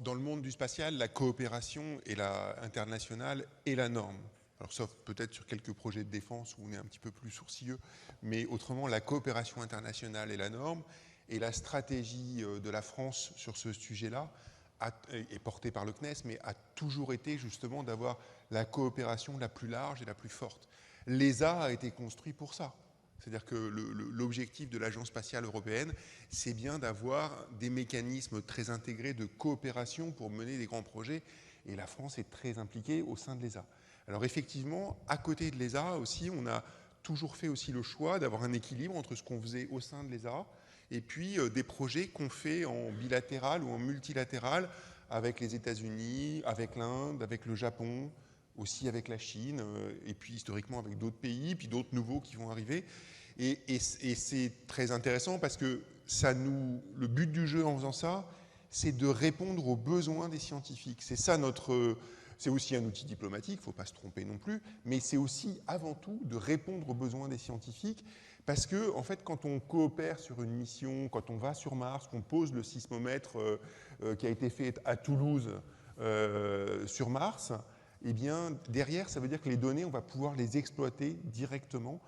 dans le monde du spatial, la coopération internationale est la norme. Alors sauf peut-être sur quelques projets de défense où on est un petit peu plus sourcilleux, mais autrement la coopération internationale est la norme et la stratégie de la France sur ce sujet-là est portée par le CNES, mais a toujours été justement d'avoir la coopération la plus large et la plus forte. L'ESA a été construit pour ça. C'est-à-dire que l'objectif de l'Agence spatiale européenne, c'est bien d'avoir des mécanismes très intégrés de coopération pour mener des grands projets. Et la France est très impliquée au sein de l'ESA. Alors effectivement, à côté de l'ESA aussi, on a toujours fait aussi le choix d'avoir un équilibre entre ce qu'on faisait au sein de l'ESA et puis des projets qu'on fait en bilatéral ou en multilatéral avec les États-Unis, avec l'Inde, avec le Japon, aussi avec la Chine, et puis historiquement avec d'autres pays, puis d'autres nouveaux qui vont arriver. Et c'est très intéressant parce que le but du jeu en faisant ça, c'est de répondre aux besoins des scientifiques. C'est aussi un outil diplomatique, il ne faut pas se tromper non plus, mais c'est aussi avant tout de répondre aux besoins des scientifiques parce que, en fait, quand on coopère sur une mission, quand on va sur Mars, qu'on pose le sismomètre qui a été fait à Toulouse sur Mars, eh bien, derrière, ça veut dire que les données, on va pouvoir les exploiter directement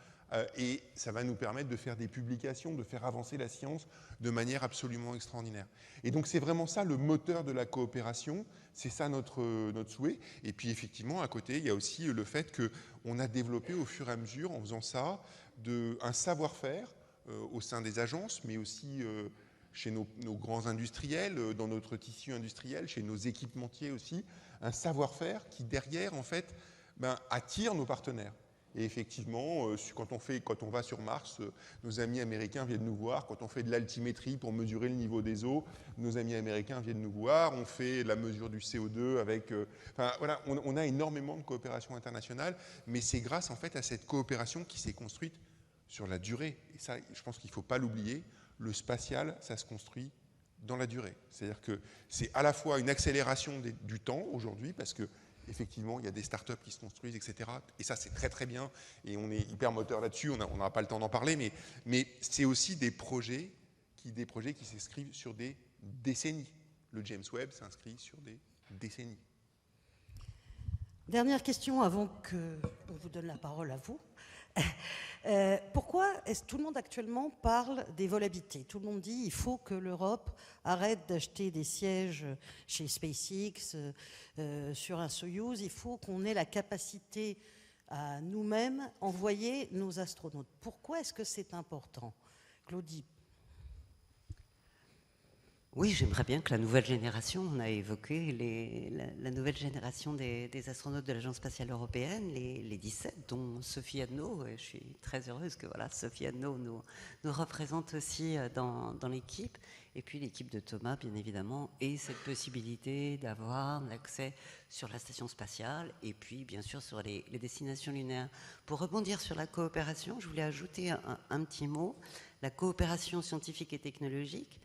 et ça va nous permettre de faire des publications, de faire avancer la science de manière absolument extraordinaire. Et donc, c'est vraiment ça le moteur de la coopération, c'est ça notre souhait. Et puis, effectivement, à côté, il y a aussi le fait qu'on a développé au fur et à mesure, en faisant ça, un savoir-faire au sein des agences, mais aussi chez nos grands industriels, dans notre tissu industriel, chez nos équipementiers aussi, un savoir-faire qui, derrière, en fait, attire nos partenaires. Et effectivement, quand on va sur Mars, nos amis américains viennent nous voir. Quand on fait de l'altimétrie pour mesurer le niveau des eaux, nos amis américains viennent nous voir. On fait la mesure du CO2 avec... voilà, on a énormément de coopération internationale, mais c'est grâce en fait à cette coopération qui s'est construite sur la durée. Et ça, je pense qu'il ne faut pas l'oublier. Le spatial, ça se construit dans la durée. C'est-à-dire que c'est à la fois une accélération du temps aujourd'hui, parce que effectivement, il y a des startups qui se construisent, etc. Et ça, c'est très très bien. Et on est hyper moteur là-dessus. On n'aura pas le temps d'en parler, mais c'est aussi des projets qui s'inscrivent sur des décennies. Le James Webb s'inscrit sur des décennies. Dernière question avant qu'on vous donne la parole à vous. Pourquoi est-ce que tout le monde actuellement parle des vols habités? Tout le monde dit qu'il faut que l'Europe arrête d'acheter des sièges chez SpaceX, sur un Soyouz. Il faut qu'on ait la capacité à nous-mêmes envoyer nos astronautes. Pourquoi est-ce que c'est important? Claudie? Oui, j'aimerais bien que la nouvelle génération, on a évoqué la nouvelle génération des astronautes de l'Agence spatiale européenne, les 17, dont Sophie Adno. Je suis très heureuse que Sophie Adno nous représente aussi dans l'équipe. Et puis l'équipe de Thomas, bien évidemment, et cette possibilité d'avoir l'accès sur la station spatiale et puis, bien sûr, sur les destinations lunaires. Pour rebondir sur la coopération, je voulais ajouter un petit mot. La coopération scientifique et technologique,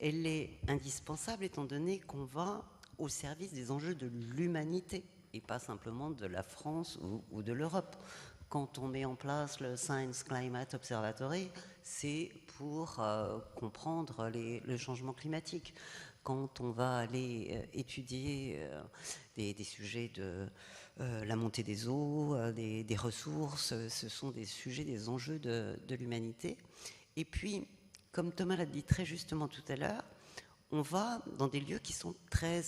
elle est indispensable étant donné qu'on va au service des enjeux de l'humanité et pas simplement de la France ou de l'Europe. Quand on met en place le Science Climate Observatory, c'est pour comprendre le changement climatique. Quand on va aller étudier des sujets de la montée des eaux, des ressources, ce sont des sujets, des enjeux de l'humanité. Et puis, comme Thomas l'a dit très justement tout à l'heure, on va dans des lieux qui sont très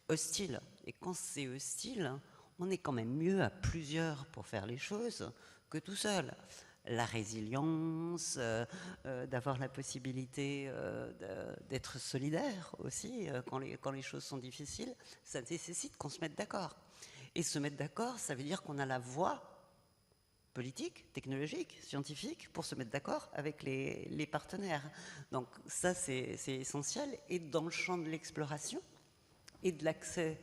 hostiles. Et quand c'est hostile, on est quand même mieux à plusieurs pour faire les choses que tout seul. La résilience, d'avoir la possibilité d'être solidaire aussi quand les choses sont difficiles, ça nécessite qu'on se mette d'accord. Et se mettre d'accord, ça veut dire qu'on a la voix politique, technologique, scientifique, pour se mettre d'accord avec les partenaires. Donc ça, c'est essentiel. Et dans le champ de l'exploration et de l'accès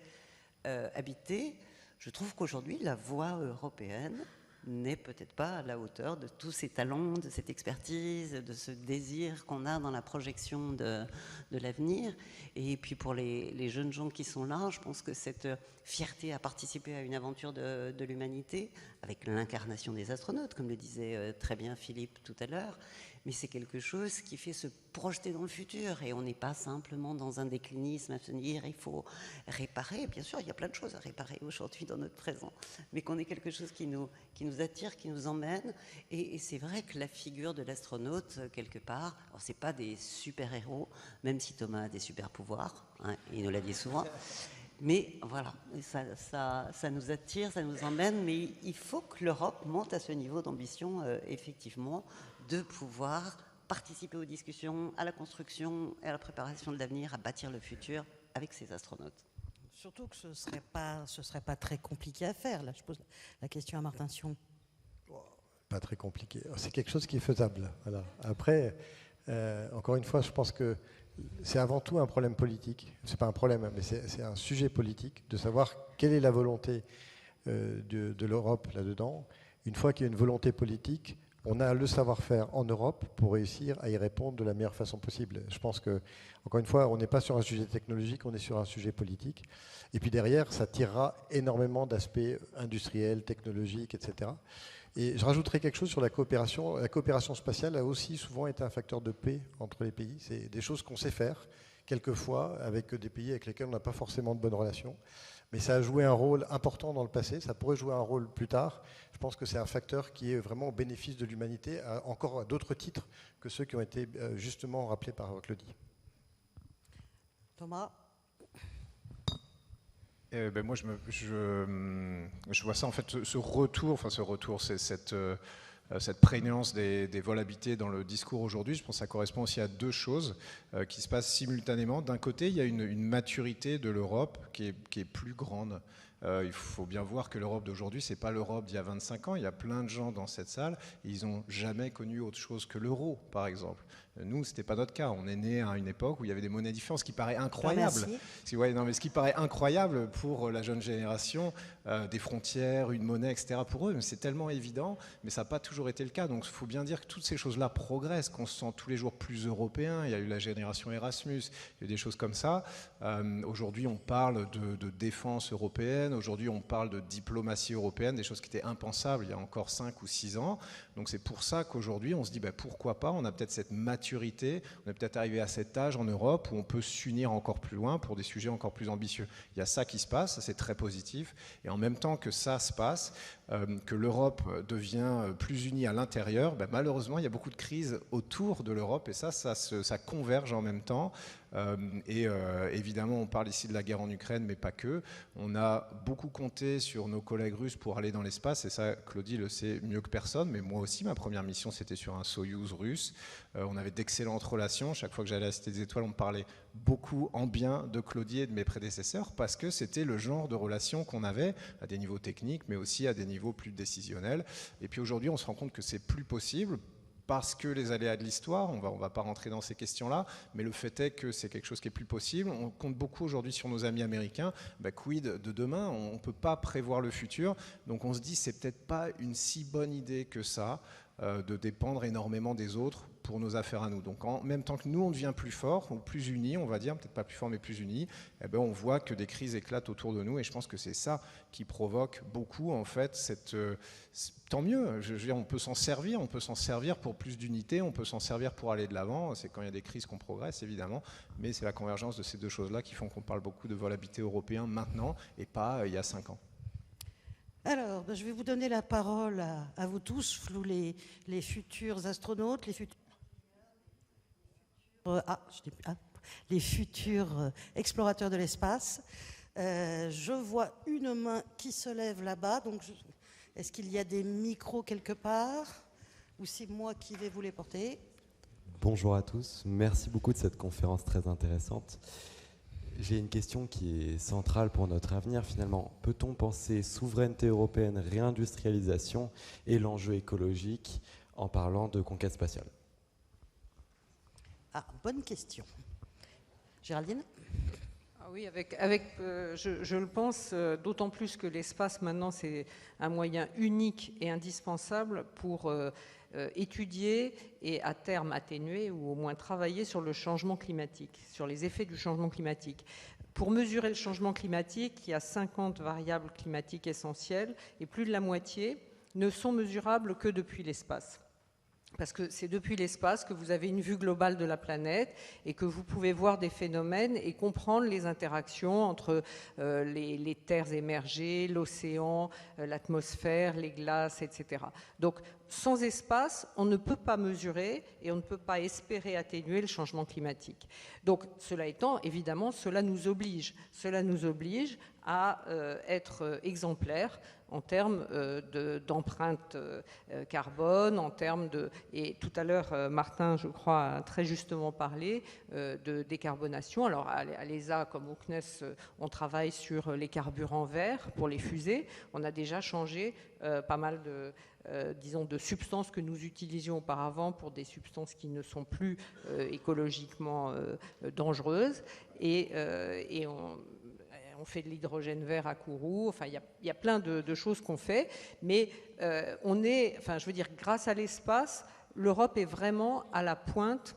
habité, je trouve qu'aujourd'hui, la voie européenne n'est peut-être pas à la hauteur de tous ces talents, de cette expertise, de ce désir qu'on a dans la projection de l'avenir. Et puis pour les jeunes gens qui sont là, je pense que cette fierté à participer à une aventure de l'humanité, avec l'incarnation des astronautes, comme le disait très bien Philippe tout à l'heure, mais c'est quelque chose qui fait se projeter dans le futur. Et on n'est pas simplement dans un déclinisme à se dire il faut réparer. Bien sûr, il y a plein de choses à réparer aujourd'hui dans notre présent, mais qu'on ait quelque chose qui nous attire, qui nous emmène. Et c'est vrai que la figure de l'astronaute, quelque part, alors c'est pas des super-héros, même si Thomas a des super-pouvoirs, hein, il nous l'a dit souvent, Mais voilà, ça nous attire, ça nous emmène, mais il faut que l'Europe monte à ce niveau d'ambition, effectivement, de pouvoir participer aux discussions, à la construction et à la préparation de l'avenir, à bâtir le futur avec ses astronautes. Surtout que ce serait pas très compliqué à faire. Là, je pose la question à Martin Sion. Pas très compliqué. C'est quelque chose qui est faisable. Voilà. Après, encore une fois, je pense que c'est avant tout un problème politique. C'est pas un problème, mais c'est un sujet politique de savoir quelle est la volonté de l'Europe là-dedans. Une fois qu'il y a une volonté politique, on a le savoir-faire en Europe pour réussir à y répondre de la meilleure façon possible. Je pense que, encore une fois, on n'est pas sur un sujet technologique, on est sur un sujet politique. Et puis derrière, ça tirera énormément d'aspects industriels, technologiques, etc. Et je rajouterai quelque chose sur la coopération. La coopération spatiale a aussi souvent été un facteur de paix entre les pays. C'est des choses qu'on sait faire, quelquefois, avec des pays avec lesquels on n'a pas forcément de bonnes relations. Mais ça a joué un rôle important dans le passé, ça pourrait jouer un rôle plus tard. Je pense que c'est un facteur qui est vraiment au bénéfice de l'humanité, encore à d'autres titres que ceux qui ont été justement rappelés par Claudie. Thomas ? Moi, je vois ça, en fait, ce retour, c'est cette prégnance des vols habités dans le discours aujourd'hui. Je pense que ça correspond aussi à deux choses qui se passent simultanément. D'un côté, il y a une maturité de l'Europe qui est plus grande. Il faut bien voir que l'Europe d'aujourd'hui, c'est pas l'Europe d'il y a 25 ans. Il y a plein de gens dans cette salle, et ils n'ont jamais connu autre chose que l'euro, par exemple. Nous, c'était pas notre cas. On est né à une époque où il y avait des monnaies différentes, ce qui paraît incroyable. Ce qui paraît incroyable pour la jeune génération, des frontières, une monnaie, etc. Pour eux, mais c'est tellement évident, mais ça n'a pas toujours été le cas. Donc, il faut bien dire que toutes ces choses-là progressent, qu'on se sent tous les jours plus européen. Il y a eu la génération Erasmus, il y a eu des choses comme ça. Aujourd'hui, on parle de défense européenne. Aujourd'hui, on parle de diplomatie européenne, des choses qui étaient impensables il y a encore 5 ou 6 ans. Donc, c'est pour ça qu'aujourd'hui, on se dit pourquoi pas, on a peut-être cette maturité, on est peut-être arrivé à cet âge en Europe où on peut s'unir encore plus loin pour des sujets encore plus ambitieux. Il y a ça qui se passe, c'est très positif. Et en même temps que ça se passe, que l'Europe devient plus unie à l'intérieur, malheureusement, il y a beaucoup de crises autour de l'Europe et ça converge en même temps. Évidemment, on parle ici de la guerre en Ukraine, mais pas que. On a beaucoup compté sur nos collègues russes pour aller dans l'espace, et ça, Claudie le sait mieux que personne, mais moi aussi, ma première mission, c'était sur un Soyouz russe. On avait d'excellentes relations. Chaque fois que j'allais à la Cité des Étoiles, on me parlait beaucoup en bien de Claudie et de mes prédécesseurs, parce que c'était le genre de relation qu'on avait à des niveaux techniques, mais aussi à des niveaux plus décisionnels. Et puis aujourd'hui, on se rend compte que c'est plus possible, parce que les aléas de l'histoire, on va pas rentrer dans ces questions-là, mais le fait est que c'est quelque chose qui est plus possible. On compte beaucoup aujourd'hui sur nos amis américains. Quid de demain? On ne peut pas prévoir le futur. Donc on se dit, c'est peut-être pas une si bonne idée que ça, de dépendre énormément des autres pour nos affaires à nous. Donc en même temps que nous, on devient plus fort, ou plus unis, on va dire, peut-être pas plus fort, mais plus unis, on voit que des crises éclatent autour de nous, et je pense que c'est ça qui provoque beaucoup, en fait, tant mieux, je veux dire, on peut s'en servir pour plus d'unité, on peut s'en servir pour aller de l'avant, c'est quand il y a des crises qu'on progresse, évidemment, mais c'est la convergence de ces deux choses-là qui font qu'on parle beaucoup de vol habité européen maintenant, et pas il y a 5 ans. Alors, je vais vous donner la parole à vous tous, les futurs astronautes, les futurs explorateurs de l'espace. Je vois une main qui se lève là-bas. Donc, est-ce qu'il y a des micros quelque part, ou c'est moi qui vais vous les porter? Bonjour à tous. Merci beaucoup de cette conférence très intéressante. J'ai une question qui est centrale pour notre avenir finalement. Peut-on penser souveraineté européenne, réindustrialisation et l'enjeu écologique en parlant de conquête spatiale? Bonne question. Géraldine? Oui, je le pense, d'autant plus que l'espace maintenant c'est un moyen unique et indispensable pour étudier et à terme atténuer ou au moins travailler sur le changement climatique, sur les effets du changement climatique. Pour mesurer le changement climatique, il y a 50 variables climatiques essentielles et plus de la moitié ne sont mesurables que depuis l'espace. Parce que c'est depuis l'espace que vous avez une vue globale de la planète et que vous pouvez voir des phénomènes et comprendre les interactions entre les terres émergées, l'océan, l'atmosphère, les glaces, etc. Donc, sans espace, on ne peut pas mesurer et on ne peut pas espérer atténuer le changement climatique. Donc, cela étant, évidemment, cela nous oblige à être exemplaires en termes d'empreinte carbone, en termes de... Et tout à l'heure, Martin, je crois, a très justement parlé de décarbonation. Alors, à l'ESA, comme au CNES, on travaille sur les carburants verts pour les fusées. On a déjà changé pas mal disons, de substances que nous utilisions auparavant pour des substances qui ne sont plus écologiquement dangereuses. Et on fait de l'hydrogène vert à Kourou. Enfin, il y a plein de choses qu'on fait. Mais je veux dire, grâce à l'espace, l'Europe est vraiment à la pointe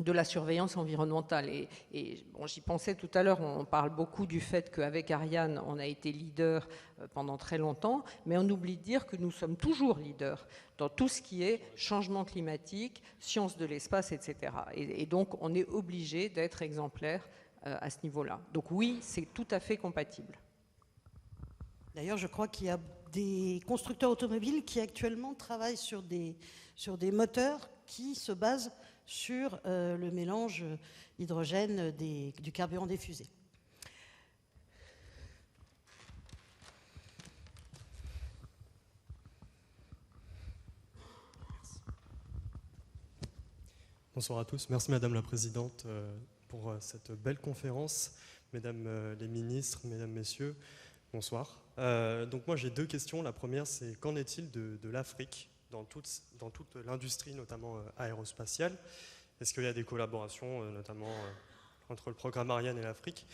de la surveillance environnementale. Et bon, j'y pensais tout à l'heure, on parle beaucoup du fait qu'avec Ariane, on a été leader pendant très longtemps, mais on oublie de dire que nous sommes toujours leaders dans tout ce qui est changement climatique, sciences de l'espace, etc. Et donc, on est obligé d'être exemplaire à ce niveau-là. Donc oui, c'est tout à fait compatible. D'ailleurs, je crois qu'il y a des constructeurs automobiles qui actuellement travaillent sur des moteurs qui se basent sur le mélange hydrogène du carburant des fusées. Bonsoir à tous. Merci Madame la Présidente pour cette belle conférence. Mesdames les ministres, Mesdames, Messieurs, bonsoir. Donc moi j'ai deux questions. La première, c'est qu'en est-il de l'Afrique dans toute l'industrie, notamment aérospatiale? Est-ce qu'il y a des collaborations, notamment entre le programme Ariane et l'Afrique?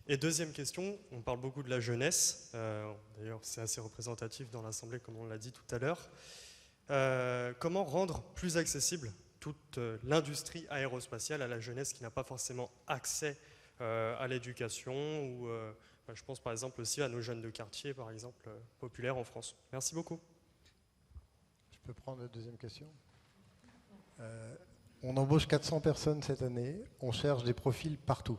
Et deuxième question, on parle beaucoup de la jeunesse. D'ailleurs, c'est assez représentatif dans l'Assemblée, comme on l'a dit tout à l'heure. Comment rendre plus accessible toute l'industrie aérospatiale à la jeunesse qui n'a pas forcément accès à l'éducation ou je pense par exemple aussi à nos jeunes de quartier, par exemple, populaires en France. Merci beaucoup. Je peux prendre la deuxième question. On embauche 400 personnes cette année, on cherche des profils partout.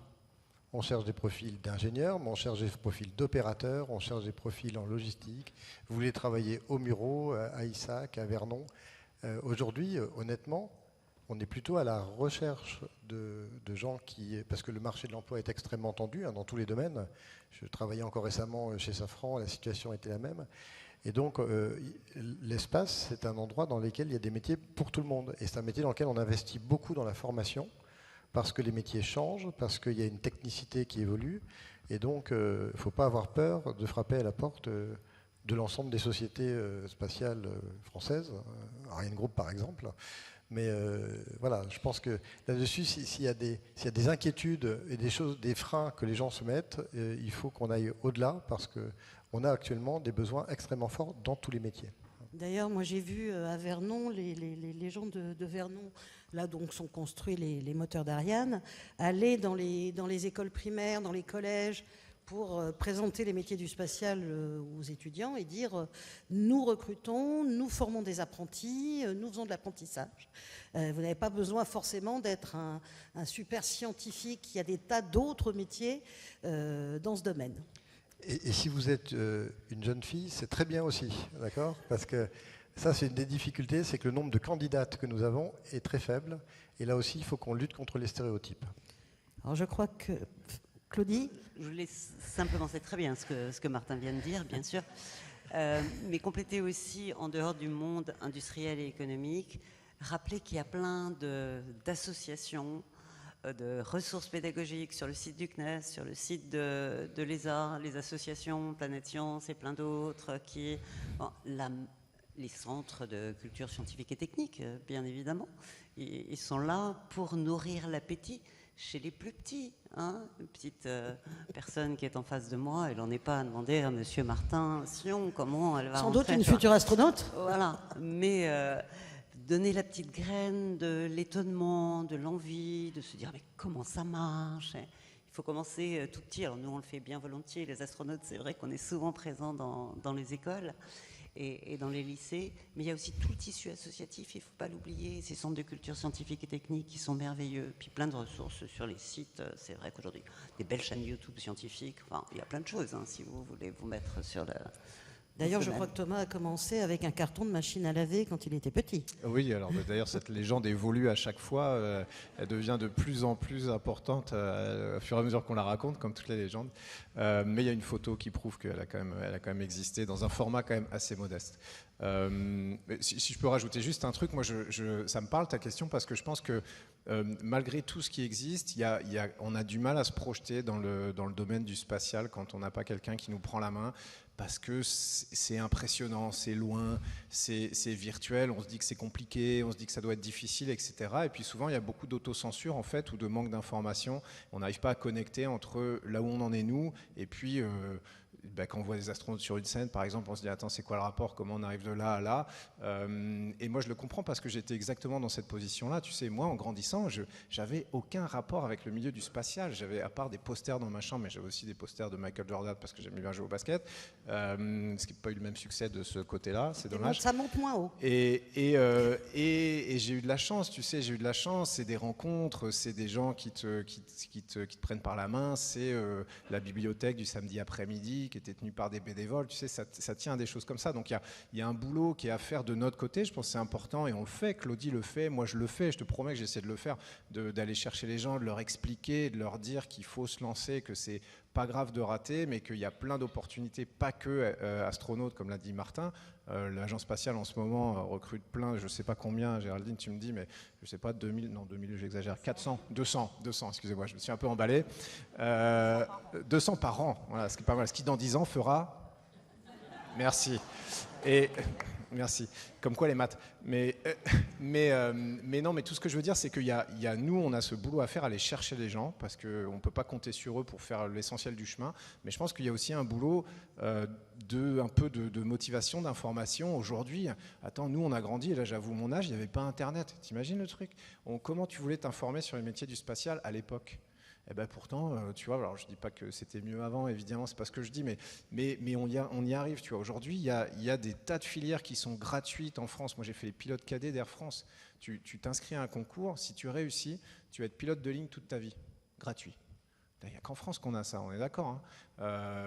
On cherche des profils d'ingénieurs, mais on cherche des profils d'opérateurs, on cherche des profils en logistique. Vous voulez travailler au Muro, à Issac, à Vernon. Aujourd'hui, honnêtement, on est plutôt à la recherche de gens parce que le marché de l'emploi est extrêmement tendu dans tous les domaines. Je travaillais encore récemment chez Safran, la situation était la même. Et donc, l'espace, c'est un endroit dans lequel il y a des métiers pour tout le monde. Et c'est un métier dans lequel on investit beaucoup dans la formation, parce que les métiers changent, parce qu'il y a une technicité qui évolue. Et donc, il ne faut pas avoir peur de frapper à la porte de l'ensemble des sociétés spatiales françaises, Ariane Group par exemple. Mais voilà, je pense que là-dessus, s'il y a des inquiétudes et des freins que les gens se mettent, il faut qu'on aille au-delà, parce qu'on a actuellement des besoins extrêmement forts dans tous les métiers. D'ailleurs, moi j'ai vu à Vernon, les gens de Vernon, là donc sont construits les moteurs d'Ariane, aller dans les écoles primaires, dans les collèges, pour présenter les métiers du spatial aux étudiants et dire nous recrutons, nous formons des apprentis, nous faisons de l'apprentissage. Vous n'avez pas besoin forcément d'être un super scientifique, il y a des tas d'autres métiers dans ce domaine. Et si vous êtes une jeune fille, c'est très bien aussi, d'accord? Parce que ça, c'est une des difficultés, c'est que le nombre de candidates que nous avons est très faible. Et là aussi, il faut qu'on lutte contre les stéréotypes. Alors je crois que... Claudie? Je voulais simplement, c'est très bien ce que Martin vient de dire, bien sûr, mais compléter aussi, en dehors du monde industriel et économique, rappeler qu'il y a plein d'associations, de ressources pédagogiques sur le site du CNES, sur le site de l'ESA, les associations Planète Science et plein d'autres, les centres de culture scientifique et technique, bien évidemment, ils sont là pour nourrir l'appétit chez les plus petits. Une petite personne qui est en face de moi, elle n'en est pas à demander à Monsieur Martin Sion comment elle va sans doute une future astronaute. Voilà, mais donner la petite graine de l'étonnement, de l'envie, de se dire mais comment ça marche. Il faut commencer tout petit. Alors nous on le fait bien volontiers, les astronautes, c'est vrai qu'on est souvent présents dans les écoles et dans les lycées, mais il y a aussi tout le tissu associatif, il ne faut pas l'oublier, ces centres de culture scientifique et technique qui sont merveilleux, puis plein de ressources sur les sites. C'est vrai qu'aujourd'hui, des belles chaînes YouTube scientifiques, enfin, il y a plein de choses, si vous voulez vous mettre D'ailleurs, je crois que Thomas a commencé avec un carton de machine à laver quand il était petit. Oui, alors d'ailleurs, cette légende évolue à chaque fois. Elle devient de plus en plus importante au fur et à mesure qu'on la raconte, comme toutes les légendes. Mais il y a une photo qui prouve qu'elle a quand même existé dans un format quand même assez modeste. Si je peux rajouter juste un truc, moi, ça me parle ta question parce que je pense que malgré tout ce qui existe, on a du mal à se projeter dans le domaine du spatial quand on n'a pas quelqu'un qui nous prend la main. Parce que c'est impressionnant, c'est loin, c'est virtuel, on se dit que c'est compliqué, on se dit que ça doit être difficile, etc. Et puis souvent, il y a beaucoup d'autocensure, en fait, ou de manque d'information. On n'arrive pas à connecter entre là où on en est, nous, et puis quand on voit des astronautes sur une scène, par exemple, on se dit « Attends, c'est quoi le rapport? Comment on arrive de là à là ?» Et moi, je le comprends parce que j'étais exactement dans cette position-là. Tu sais, moi, en grandissant, j'avais aucun rapport avec le milieu du spatial. J'avais, à part des posters dans ma chambre, mais j'avais aussi des posters de Michael Jordan parce que j'aimais bien jouer au basket, ce qui n'a pas eu le même succès de ce côté-là, c'est dommage. Ça monte moins haut. Et j'ai eu de la chance, tu sais, j'ai eu de la chance. C'est des rencontres, c'est des gens qui te prennent par la main, c'est la bibliothèque du samedi après-midi qui était tenue par des bénévoles, tu sais, ça tient à des choses comme ça. Donc il y a un boulot qui est à faire de notre côté, je pense que c'est important et on le fait, Claudie le fait, moi je le fais, je te promets que j'essaie de le faire, d'aller chercher les gens, de leur expliquer, de leur dire qu'il faut se lancer, que c'est pas grave de rater, mais qu'il y a plein d'opportunités, pas que astronautes, comme l'a dit Martin. L'agence spatiale en ce moment recrute plein, je sais pas combien, Géraldine, tu me dis, mais je sais pas, 2000, j'exagère, 400, 200, excusez-moi, je me suis un peu emballé. 200 par an, voilà, ce qui est pas mal. Ce qui dans 10 ans fera. Merci. Merci. Comme quoi les maths. Mais non, mais tout ce que je veux dire, c'est qu'il y a nous, on a ce boulot à faire, aller chercher les gens, parce qu'on ne peut pas compter sur eux pour faire l'essentiel du chemin. Mais je pense qu'il y a aussi un boulot un peu de motivation, d'information. Aujourd'hui, attends, nous, on a grandi, et là, j'avoue mon âge, il n'y avait pas Internet. T'imagines le truc? Comment tu voulais t'informer sur les métiers du spatial à l'époque? Eh ben pourtant, tu vois, alors je dis pas que c'était mieux avant, évidemment, c'est pas ce que je dis, mais on y arrive, tu vois. Aujourd'hui, il y a des tas de filières qui sont gratuites en France. Moi, j'ai fait les pilotes cadets d'Air France. Tu t'inscris à un concours, si tu réussis, tu vas être pilote de ligne toute ta vie, gratuit. Il n'y a qu'en France qu'on a ça, on est d'accord, hein.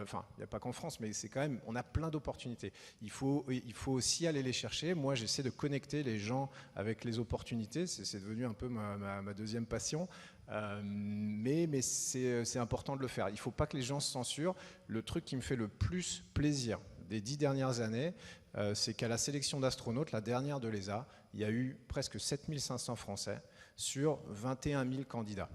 Enfin, il n'y a pas qu'en France, mais c'est quand même, on a plein d'opportunités. Il faut aussi aller les chercher. Moi, j'essaie de connecter les gens avec les opportunités. C'est devenu un peu ma deuxième passion. Mais c'est important de le faire. Il ne faut pas que les gens se censurent. Le truc qui me fait le plus plaisir des 10 dernières années, c'est qu'à la sélection d'astronautes, la dernière de l'ESA, il y a eu presque 7500 Français sur 21 000 candidats.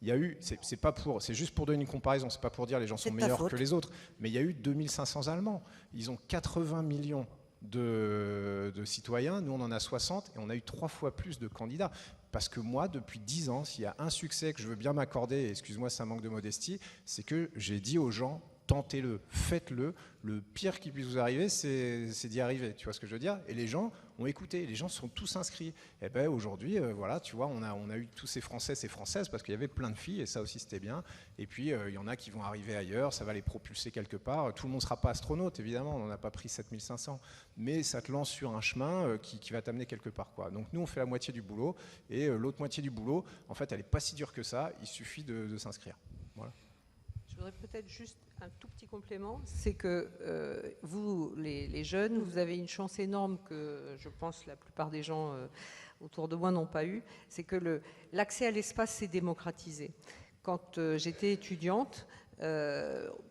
Il y a eu, c'est juste pour donner une comparaison, c'est pas pour dire les gens sont meilleurs que les autres, mais il y a eu 2500 Allemands. Ils ont 80 millions de citoyens, nous on en a 60 et on a eu 3 fois plus de candidats. Parce que moi, depuis 10 ans, s'il y a un succès que je veux bien m'accorder, et excuse-moi, ça manque de modestie, c'est que j'ai dit aux gens, tentez-le, faites-le. Le pire qui puisse vous arriver, c'est d'y arriver. Tu vois ce que je veux dire? Et les gens ont écouté, les gens sont tous inscrits. Et ben aujourd'hui, voilà, tu vois, on a eu tous ces Français, ces Françaises, parce qu'il y avait plein de filles, et ça aussi c'était bien. Et puis il y en a qui vont arriver ailleurs, ça va les propulser quelque part. Tout le monde ne sera pas astronaute, évidemment, on n'en a pas pris 7500, mais ça te lance sur un chemin qui va t'amener quelque part, quoi. Donc nous, on fait la moitié du boulot, et l'autre moitié du boulot, en fait, elle n'est pas si dure que ça. Il suffit de s'inscrire. Voilà. Je voudrais peut-être juste un tout petit complément, c'est que vous, les jeunes, vous avez une chance énorme que je pense la plupart des gens autour de moi n'ont pas eu, c'est que l'accès à l'espace s'est démocratisé. Quand j'étais étudiante,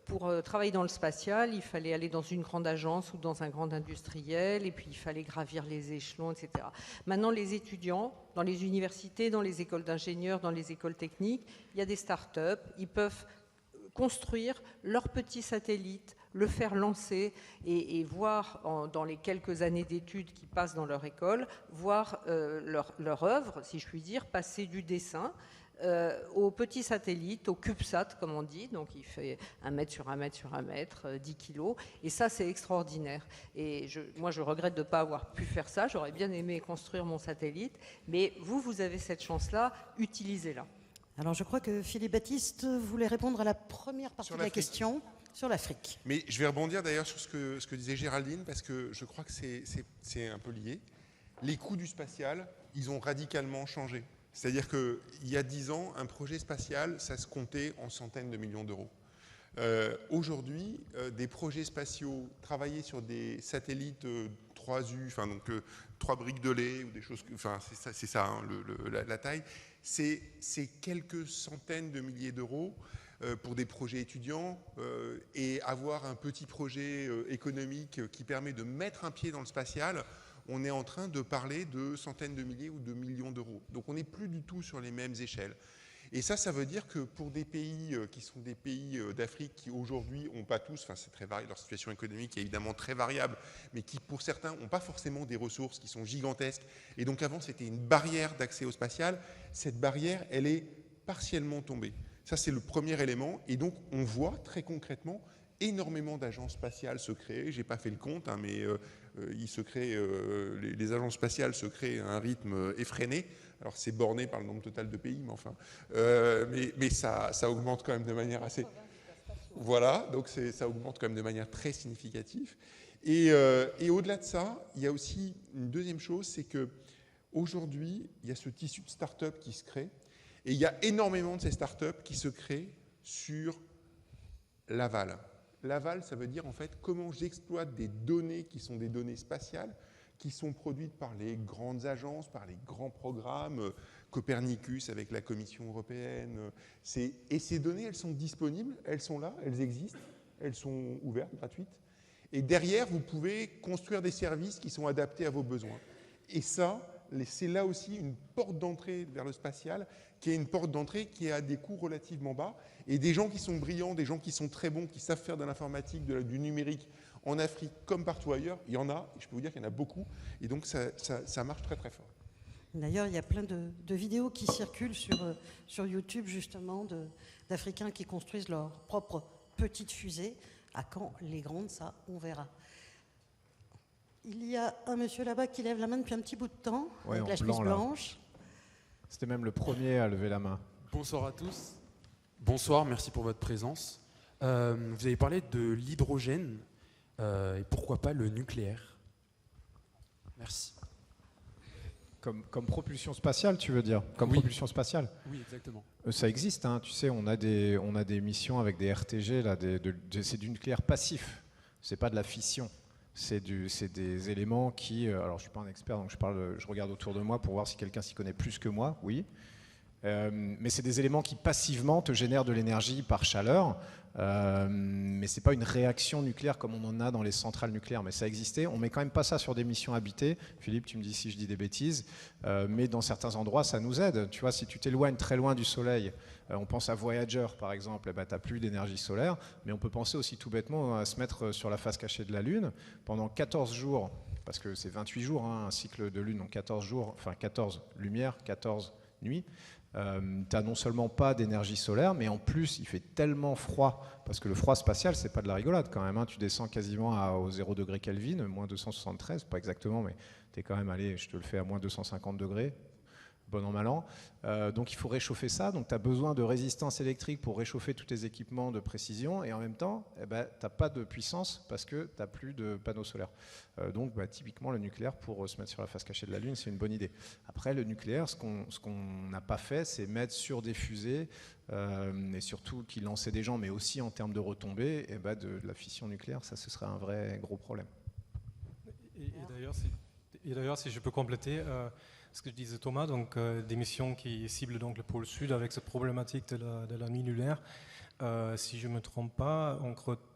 pour travailler dans le spatial, il fallait aller dans une grande agence ou dans un grand industriel, et puis il fallait gravir les échelons, etc. Maintenant, les étudiants, dans les universités, dans les écoles d'ingénieurs, dans les écoles techniques, il y a des start-up, ils peuvent construire leur petit satellite, le faire lancer et voir dans les quelques années d'études qui passent dans leur école, voir leur œuvre, si je puis dire, passer du dessin au petit satellite, au CubeSat comme on dit, donc il fait 1 mètre sur 1 mètre sur 1 mètre, 10 kilos, et ça c'est extraordinaire. Et moi je regrette de ne pas avoir pu faire ça, j'aurais bien aimé construire mon satellite, mais vous avez cette chance-là, utilisez-la. Alors je crois que Philippe Baptiste voulait répondre à la première partie de la question sur l'Afrique. Mais je vais rebondir d'ailleurs sur ce que disait Géraldine, parce que je crois que c'est un peu lié. Les coûts du spatial, ils ont radicalement changé. C'est-à-dire qu'il y a 10 ans, un projet spatial, ça se comptait en centaines de millions d'euros. Aujourd'hui, des projets spatiaux, travailler sur des satellites 3U, enfin donc 3 briques de lait, ou des choses, enfin c'est ça hein, la taille, c'est quelques centaines de milliers d'euros pour des projets étudiants, et avoir un petit projet économique qui permet de mettre un pied dans le spatial, on est en train de parler de centaines de milliers ou de millions d'euros. Donc on n'est plus du tout sur les mêmes échelles. Et ça veut dire que pour des pays qui sont des pays d'Afrique qui aujourd'hui n'ont pas tous, enfin c'est très varié, leur situation économique est évidemment très variable, mais qui pour certains n'ont pas forcément des ressources qui sont gigantesques. Et donc avant c'était une barrière d'accès au spatial. Cette barrière, elle est partiellement tombée. Ça c'est le premier élément. Et donc on voit très concrètement énormément d'agences spatiales se créer. J'ai pas fait le compte, hein, mais il se crée, les agences spatiales se créent à un rythme effréné. Alors c'est borné par le nombre total de pays, mais enfin, mais ça augmente quand même de manière assez. Voilà, donc ça augmente quand même de manière très significative. Et au-delà de ça, il y a aussi une deuxième chose, c'est que aujourd'hui, il y a ce tissu de start-up qui se crée, et il y a énormément de ces start-up qui se créent sur l'aval. L'aval, ça veut dire en fait comment j'exploite des données qui sont des données spatiales, qui sont produites par les grandes agences, par les grands programmes, Copernicus avec la Commission européenne. Et ces données, elles sont disponibles, elles sont là, elles existent, elles sont ouvertes, gratuites. Et derrière, vous pouvez construire des services qui sont adaptés à vos besoins. Et ça, c'est là aussi une porte d'entrée vers le spatial, qui est une porte d'entrée qui a des coûts relativement bas. Et des gens qui sont brillants, des gens qui sont très bons, qui savent faire de l'informatique, du numérique, en Afrique comme partout ailleurs, il y en a, et je peux vous dire qu'il y en a beaucoup, et donc ça marche très très fort. D'ailleurs, il y a plein de vidéos qui circulent sur YouTube, justement, d'Africains qui construisent leur propre petite fusée. À quand les grandes, ça, on verra. Il y a un monsieur là-bas qui lève la main depuis un petit bout de temps, ouais, avec la chemise blanche. C'était même le premier à lever la main. Bonsoir à tous. Bonsoir, merci pour votre présence. Vous avez parlé de l'hydrogène. Et pourquoi pas le nucléaire? Merci. Comme propulsion spatiale, tu veux dire? Comme oui. Propulsion spatiale? Oui, exactement. Ça existe, hein, tu sais, on a des missions avec des RTG, là, c'est du nucléaire passif, c'est pas de la fission. C'est des éléments qui... alors, je suis pas un expert, donc je regarde autour de moi pour voir si quelqu'un s'y connaît plus que moi, oui. Mais c'est des éléments qui passivement te génèrent de l'énergie par chaleur, mais c'est pas une réaction nucléaire comme on en a dans les centrales nucléaires, mais ça existait. On met quand même pas ça sur des missions habitées. Philippe, tu me dis si je dis des bêtises, mais dans certains endroits ça nous aide. Tu vois, si tu t'éloignes très loin du soleil, on pense à Voyager par exemple, eh ben, tu n'as plus d'énergie solaire, mais on peut penser aussi tout bêtement à se mettre sur la face cachée de la Lune pendant 14 jours, parce que c'est 28 jours, hein, un cycle de Lune, donc 14 jours, enfin 14 lumières, 14 nuits. Tu n'as non seulement pas d'énergie solaire, mais en plus il fait tellement froid, parce que le froid spatial c'est pas de la rigolade quand même, hein. Tu descends quasiment au 0 degré Kelvin, moins 273, pas exactement, mais tu es quand même allé, je te le fais à moins 250 degrés, bon an mal an. Donc il faut réchauffer ça, donc tu as besoin de résistance électrique pour réchauffer tous tes équipements de précision, et en même temps tu n'as pas de puissance parce que tu n'as plus de panneaux solaires. Donc typiquement le nucléaire pour se mettre sur la face cachée de la Lune, c'est une bonne idée. Après le nucléaire, ce qu'on n'a pas fait, c'est mettre sur des fusées, et surtout qui lançaient des gens, mais aussi en termes de retombées, de la fission nucléaire, ça ce serait un vrai gros problème. Et d'ailleurs, si je peux compléter ce que disait Thomas, donc des missions qui ciblent donc le pôle sud avec cette problématique de la nuit lunaire. Si je ne me trompe pas, en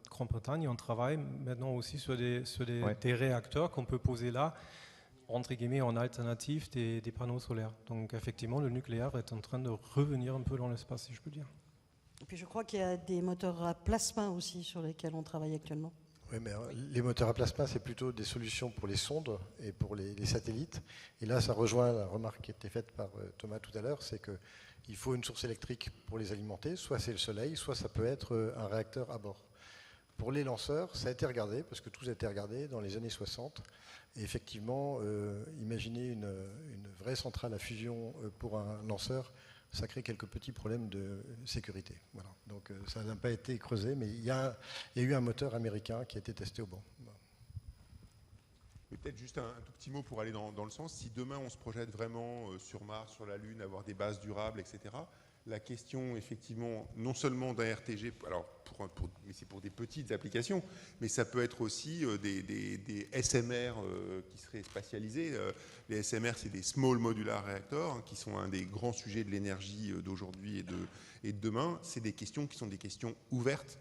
Grande-Bretagne, on travaille maintenant aussi sur des réacteurs qu'on peut poser là, entre guillemets, en alternative des panneaux solaires. Donc effectivement, le nucléaire est en train de revenir un peu dans l'espace, si je peux dire. Et puis je crois qu'il y a des moteurs à plasma aussi sur lesquels on travaille actuellement. Oui, mais les moteurs à plasma, c'est plutôt des solutions pour les sondes et pour les satellites. Et là, ça rejoint la remarque qui a été faite par Thomas tout à l'heure, c'est qu'il faut une source électrique pour les alimenter, soit c'est le soleil, soit ça peut être un réacteur à bord. Pour les lanceurs, ça a été regardé, parce que tout a été regardé dans les années 60. Et effectivement, imaginez une vraie centrale à fusion pour un lanceur, ça crée quelques petits problèmes de sécurité. Voilà. Donc ça n'a pas été creusé, mais il y a eu un moteur américain qui a été testé au banc. Peut-être juste un tout petit mot pour aller dans le sens, si demain on se projette vraiment sur Mars, sur la Lune, avoir des bases durables, etc., la question, effectivement, non seulement d'un RTG, alors mais c'est pour des petites applications, mais ça peut être aussi des SMR qui seraient spatialisés. Les SMR, c'est des Small Modular Reactors, qui sont un des grands sujets de l'énergie d'aujourd'hui et de demain. C'est des questions qui sont des questions ouvertes,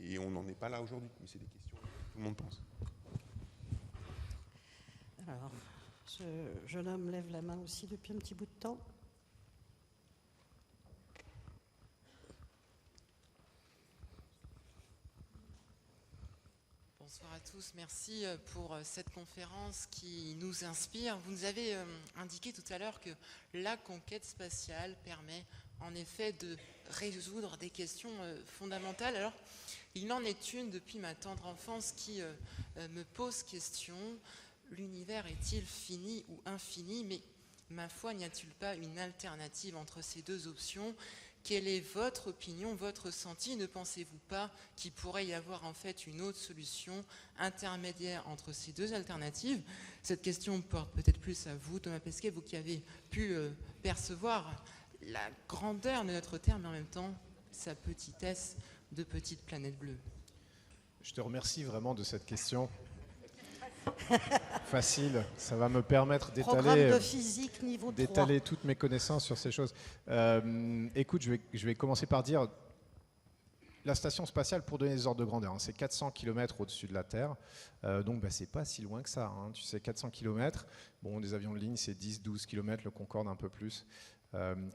et on n'en est pas là aujourd'hui, mais c'est des questions que tout le monde pense. Alors, ce jeune homme lève la main aussi depuis un petit bout de temps. Bonsoir à tous, merci pour cette conférence qui nous inspire. Vous nous avez indiqué tout à l'heure que la conquête spatiale permet en effet de résoudre des questions fondamentales. Alors, il en est une depuis ma tendre enfance qui me pose question. L'univers est-il fini ou infini? Mais ma foi, n'y a-t-il pas une alternative entre ces deux options? Quelle est votre opinion, votre ressenti? Ne pensez-vous pas qu'il pourrait y avoir en fait une autre solution intermédiaire entre ces deux alternatives? Cette question porte peut-être plus à vous, Thomas Pesquet, vous qui avez pu percevoir la grandeur de notre Terre, mais en même temps sa petitesse de petite planète bleue. Je te remercie vraiment de cette question. Facile, ça va me permettre d'étaler toutes mes connaissances sur ces choses. Écoute, je vais commencer par dire, la station spatiale, pour donner des ordres de grandeur, c'est 400 km au-dessus de la Terre, donc c'est pas si loin que ça, hein. Tu sais, 400 km, bon, des avions de ligne c'est 10-12 km, le Concorde un peu plus.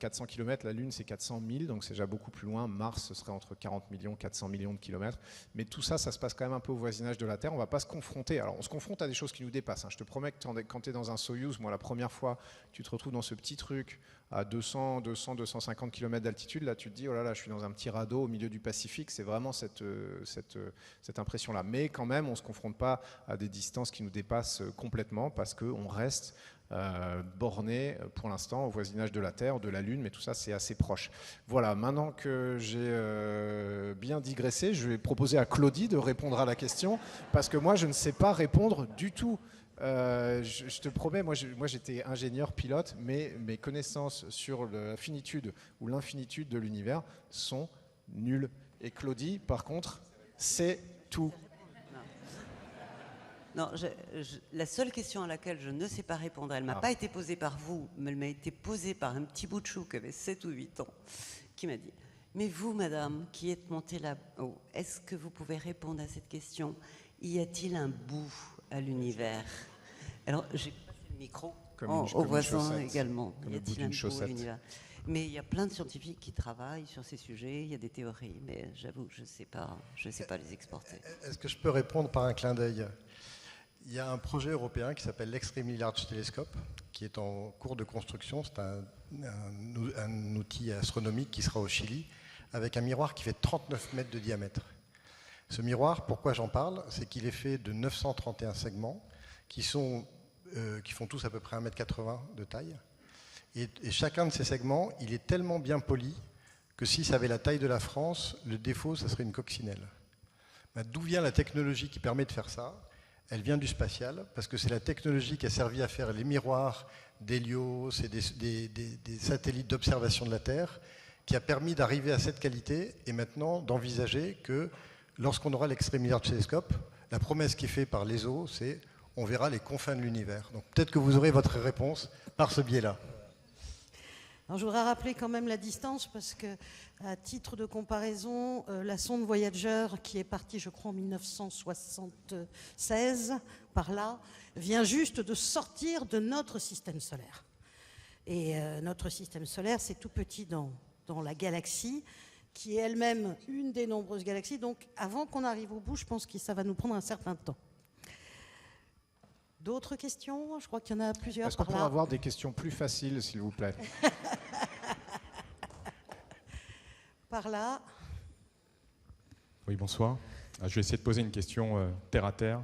400 km, la Lune c'est 400 000, donc c'est déjà beaucoup plus loin. Mars, ce serait entre 40 millions et 400 millions de kilomètres. Mais tout ça, ça se passe quand même un peu au voisinage de la Terre. On ne va pas se confronter. Alors, on se confronte à des choses qui nous dépassent, hein. Je te promets que quand tu es dans un Soyuz, moi, la première fois, tu te retrouves dans ce petit truc à 250 km d'altitude. Là, tu te dis, oh là là, je suis dans un petit radeau au milieu du Pacifique. C'est vraiment cette impression-là. Mais quand même, on ne se confronte pas à des distances qui nous dépassent complètement parce qu'on reste borné pour l'instant au voisinage de la Terre, de la Lune, mais tout ça c'est assez proche. Voilà, maintenant que j'ai bien digressé, je vais proposer à Claudie de répondre à la question, parce que moi je ne sais pas répondre du tout. Je te promets, moi j'étais ingénieur pilote, mais mes connaissances sur la finitude ou l'infinitude de l'univers sont nulles. Et Claudie, par contre, c'est tout. Non, la seule question à laquelle je ne sais pas répondre, elle ne m'a pas été posée par vous, mais elle m'a été posée par un petit bout de chou qui avait 7 ou 8 ans, qui m'a dit « Mais vous, madame, qui êtes montée là-haut, est-ce que vous pouvez répondre à cette question? Y a-t-il un bout à l'univers ?» Alors, j'ai passé le micro aux voisins également. Y a-t-il un bout à l'univers? Mais il y a plein de scientifiques qui travaillent sur ces sujets, il y a des théories, mais j'avoue que je ne sais pas les exporter. Est-ce que je peux répondre par un clin d'œil? Il y a un projet européen qui s'appelle l'Extremely Large Telescope, qui est en cours de construction. C'est un outil astronomique qui sera au Chili, avec un miroir qui fait 39 mètres de diamètre. Ce miroir, pourquoi j'en parle? C'est qu'il est fait de 931 segments, qui font tous à peu près 1,80 m de taille. Et chacun de ces segments, il est tellement bien poli que si ça avait la taille de la France, le défaut, ça serait une coccinelle. D'où vient la technologie qui permet de faire ça? Elle vient du spatial, parce que c'est la technologie qui a servi à faire les miroirs d'Hélios et des satellites d'observation de la Terre, qui a permis d'arriver à cette qualité et maintenant d'envisager que lorsqu'on aura l'Extremely Large Telescope, la promesse qui est faite par l'ESO, c'est on verra les confins de l'univers. Donc peut-être que vous aurez votre réponse par ce biais-là. Alors, je voudrais rappeler quand même la distance parce que, à titre de comparaison, la sonde Voyager, qui est partie, je crois, en 1976, par là, vient juste de sortir de notre système solaire. Et notre système solaire, c'est tout petit dans la galaxie, qui est elle-même une des nombreuses galaxies. Donc, avant qu'on arrive au bout, je pense que ça va nous prendre un certain temps. D'autres questions? Je crois qu'il y en a plusieurs. Est-ce qu'on pourrait avoir des questions plus faciles, s'il vous plaît? Par là. Oui, bonsoir. Je vais essayer de poser une question terre à terre,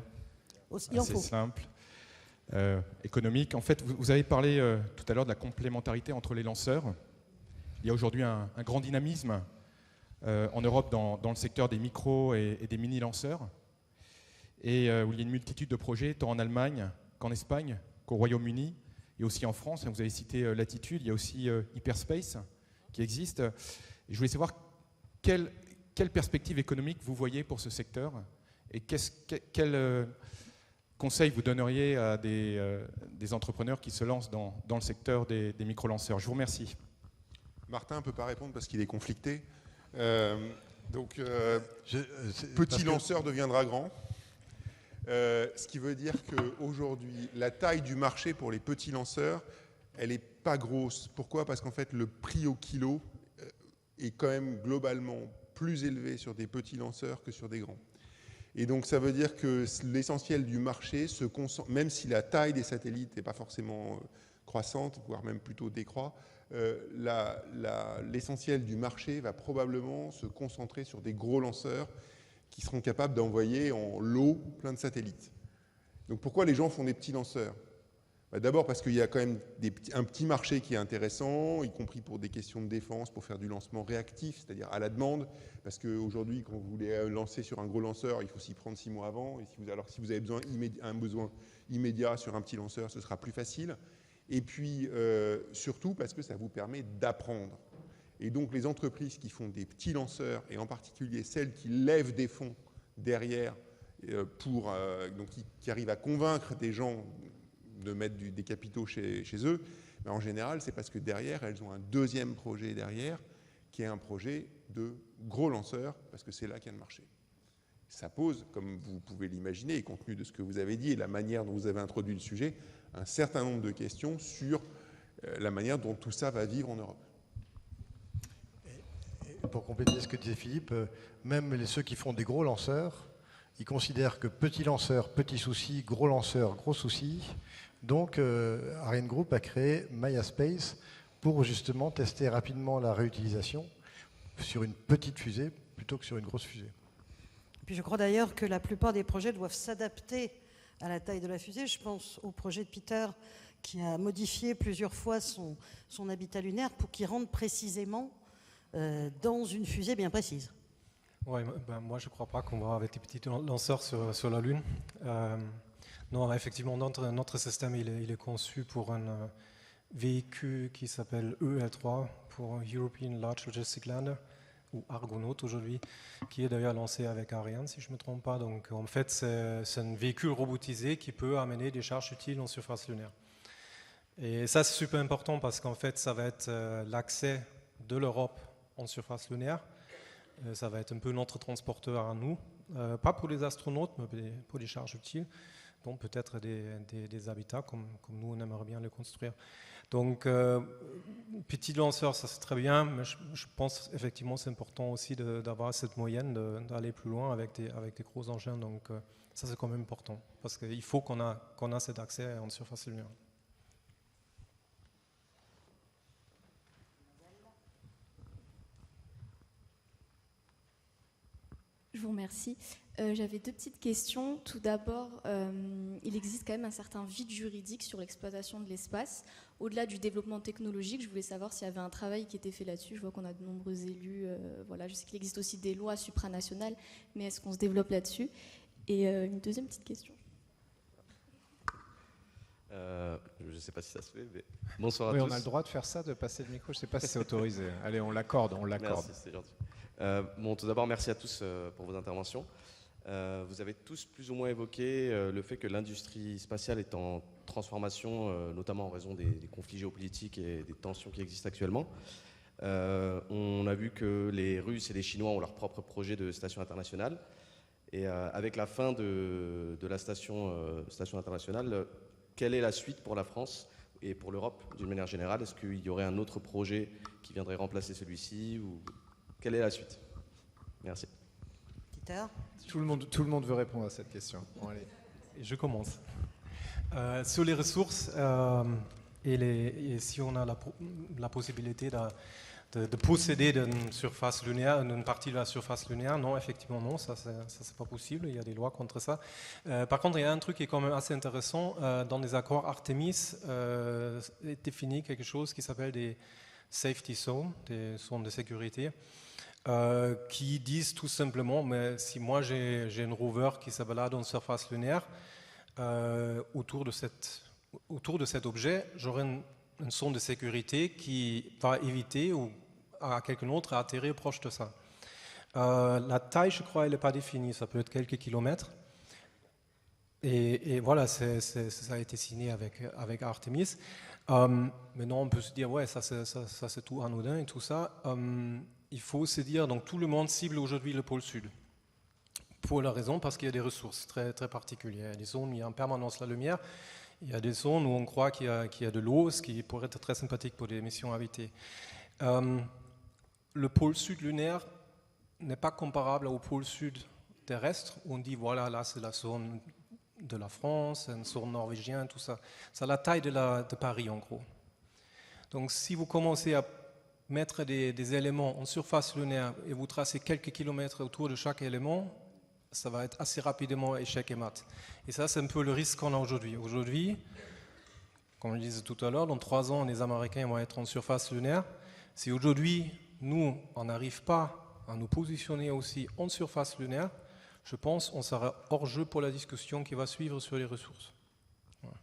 assez simple, économique. En fait, vous avez parlé tout à l'heure de la complémentarité entre les lanceurs. Il y a aujourd'hui un grand dynamisme en Europe dans le secteur des micros et des mini-lanceurs, et où il y a une multitude de projets, tant en Allemagne qu'en Espagne, qu'au Royaume-Uni, et aussi en France. Vous avez cité Latitude, il y a aussi Hyperspace, qui existent. Et je voulais savoir quelle perspective économique vous voyez pour ce secteur et quel conseil vous donneriez à des entrepreneurs qui se lancent dans le secteur des micro-lanceurs. Je vous remercie. Martin ne peut pas répondre parce qu'il est conflicté. Petit lanceur deviendra grand. Ce qui veut dire qu'aujourd'hui, la taille du marché pour les petits lanceurs, elle n'est pas grosse. Pourquoi? Parce qu'en fait, le prix au kilo est quand même globalement plus élevé sur des petits lanceurs que sur des grands. Et donc, ça veut dire que l'essentiel du marché se concentre, même si la taille des satellites n'est pas forcément croissante, voire même plutôt décroît, l'essentiel du marché va probablement se concentrer sur des gros lanceurs qui seront capables d'envoyer en lot plein de satellites. Donc pourquoi les gens font des petits lanceurs? D'abord parce qu'il y a quand même un petit marché qui est intéressant, y compris pour des questions de défense, pour faire du lancement réactif, c'est-à-dire à la demande, parce qu'aujourd'hui, quand vous voulez lancer sur un gros lanceur, il faut s'y prendre 6 mois avant, alors si vous avez un besoin immédiat sur un petit lanceur, ce sera plus facile. Et puis, surtout parce que ça vous permet d'apprendre. Et donc, les entreprises qui font des petits lanceurs, et en particulier celles qui lèvent des fonds derrière, donc qui arrivent à convaincre des gens de mettre des capitaux chez eux, en général, c'est parce que derrière, elles ont un deuxième projet derrière, qui est un projet de gros lanceurs, parce que c'est là qu'il y a le marché. Ça pose, comme vous pouvez l'imaginer, et compte tenu de ce que vous avez dit et la manière dont vous avez introduit le sujet, un certain nombre de questions sur la manière dont tout ça va vivre en Europe. Et pour compléter ce que disait Philippe, même ceux qui font des gros lanceurs, ils considèrent que petit lanceur, petit souci, gros lanceur, gros souci. Donc, Ariane Group a créé Maya Space pour justement tester rapidement la réutilisation sur une petite fusée plutôt que sur une grosse fusée. Et puis je crois d'ailleurs que la plupart des projets doivent s'adapter à la taille de la fusée. Je pense au projet de Peter qui a modifié plusieurs fois son habitat lunaire pour qu'il rentre précisément dans une fusée bien précise. Ouais, moi je ne crois pas qu'on va avec des petits lanceurs sur la Lune. Non, effectivement, notre système il est conçu pour un véhicule qui s'appelle EL3, pour European Large Logistic Lander, ou Argonaut aujourd'hui, qui est d'ailleurs lancé avec Ariane, si je ne me trompe pas. Donc en fait, c'est un véhicule robotisé qui peut amener des charges utiles en surface lunaire. Et ça, c'est super important parce qu'en fait, ça va être l'accès de l'Europe en surface lunaire. Ça va être un peu notre transporteur à nous, pas pour les astronautes, mais pour les charges utiles. Donc peut-être des habitats comme nous, on aimerait bien les construire. Donc, petit lanceur, ça c'est très bien, mais je pense effectivement c'est important aussi d'avoir cette moyenne, d'aller plus loin avec des gros engins. Donc, ça c'est quand même important, parce qu'il faut qu'on a cet accès en surface lunaire. Je vous remercie. J'avais deux petites questions. Tout d'abord, il existe quand même un certain vide juridique sur l'exploitation de l'espace. Au-delà du développement technologique, je voulais savoir s'il y avait un travail qui était fait là-dessus. Je vois qu'on a de nombreux élus. Voilà, je sais qu'il existe aussi des lois supranationales, mais est-ce qu'on se développe là-dessus? Et une deuxième petite question. Je ne sais pas si ça se fait, mais bonsoir à tous. Oui, on a le droit de faire ça, de passer le micro. Je ne sais pas si c'est autorisé. Allez, on l'accorde, Merci, c'est gentil. Bon, tout d'abord, merci à tous pour vos interventions. Vous avez tous plus ou moins évoqué le fait que l'industrie spatiale est en transformation, notamment en raison des conflits géopolitiques et des tensions qui existent actuellement. On a vu que les Russes et les Chinois ont leur propre projet de station internationale. Et avec la fin de la station internationale, quelle est la suite pour la France et pour l'Europe d'une manière générale? Est-ce qu'il y aurait un autre projet qui viendrait remplacer celui-ci ou quelle est la suite? Merci. Peter ? Tout le monde veut répondre à cette question. Bon, allez. Et je commence. Sur les ressources, et si on a la possibilité de posséder une surface lunaire, une partie de la surface lunaire, non, effectivement non, ça c'est pas possible, il y a des lois contre ça. Par contre, il y a un truc qui est quand même assez intéressant, dans les accords Artemis est défini quelque chose qui s'appelle des safety zones, des zones de sécurité, qui disent tout simplement, mais si moi j'ai un rover qui se balade en surface lunaire, autour de cet objet, j'aurai une zone de sécurité qui va éviter ou à quelqu'un d'autre à atterrir proche de ça. La taille, je crois, elle n'est pas définie, ça peut être quelques kilomètres. Et voilà, ça a été signé avec Artemis. Maintenant, on peut se dire, ouais, ça c'est tout anodin et tout ça. Il faut se dire, donc tout le monde cible aujourd'hui le pôle sud. Pour la raison, parce qu'il y a des ressources très, très particulières. Il y a des zones où il y a en permanence la lumière. Il y a des zones où on croit qu'il y a de l'eau, ce qui pourrait être très sympathique pour des missions habitées. Le pôle sud lunaire n'est pas comparable au pôle sud terrestre, où on dit, voilà, là c'est la zone de la France, une zone norvégienne, tout ça. C'est la taille de Paris, en gros. Donc si vous commencez à mettre des éléments en surface lunaire et vous tracez quelques kilomètres autour de chaque élément, ça va être assez rapidement échec et mat. Et ça, c'est un peu le risque qu'on a aujourd'hui. Aujourd'hui, comme je disais tout à l'heure, dans 3 ans, les Américains vont être en surface lunaire. Si aujourd'hui, nous, on n'arrive pas à nous positionner aussi en surface lunaire, je pense qu'on sera hors jeu pour la discussion qui va suivre sur les ressources. Voilà.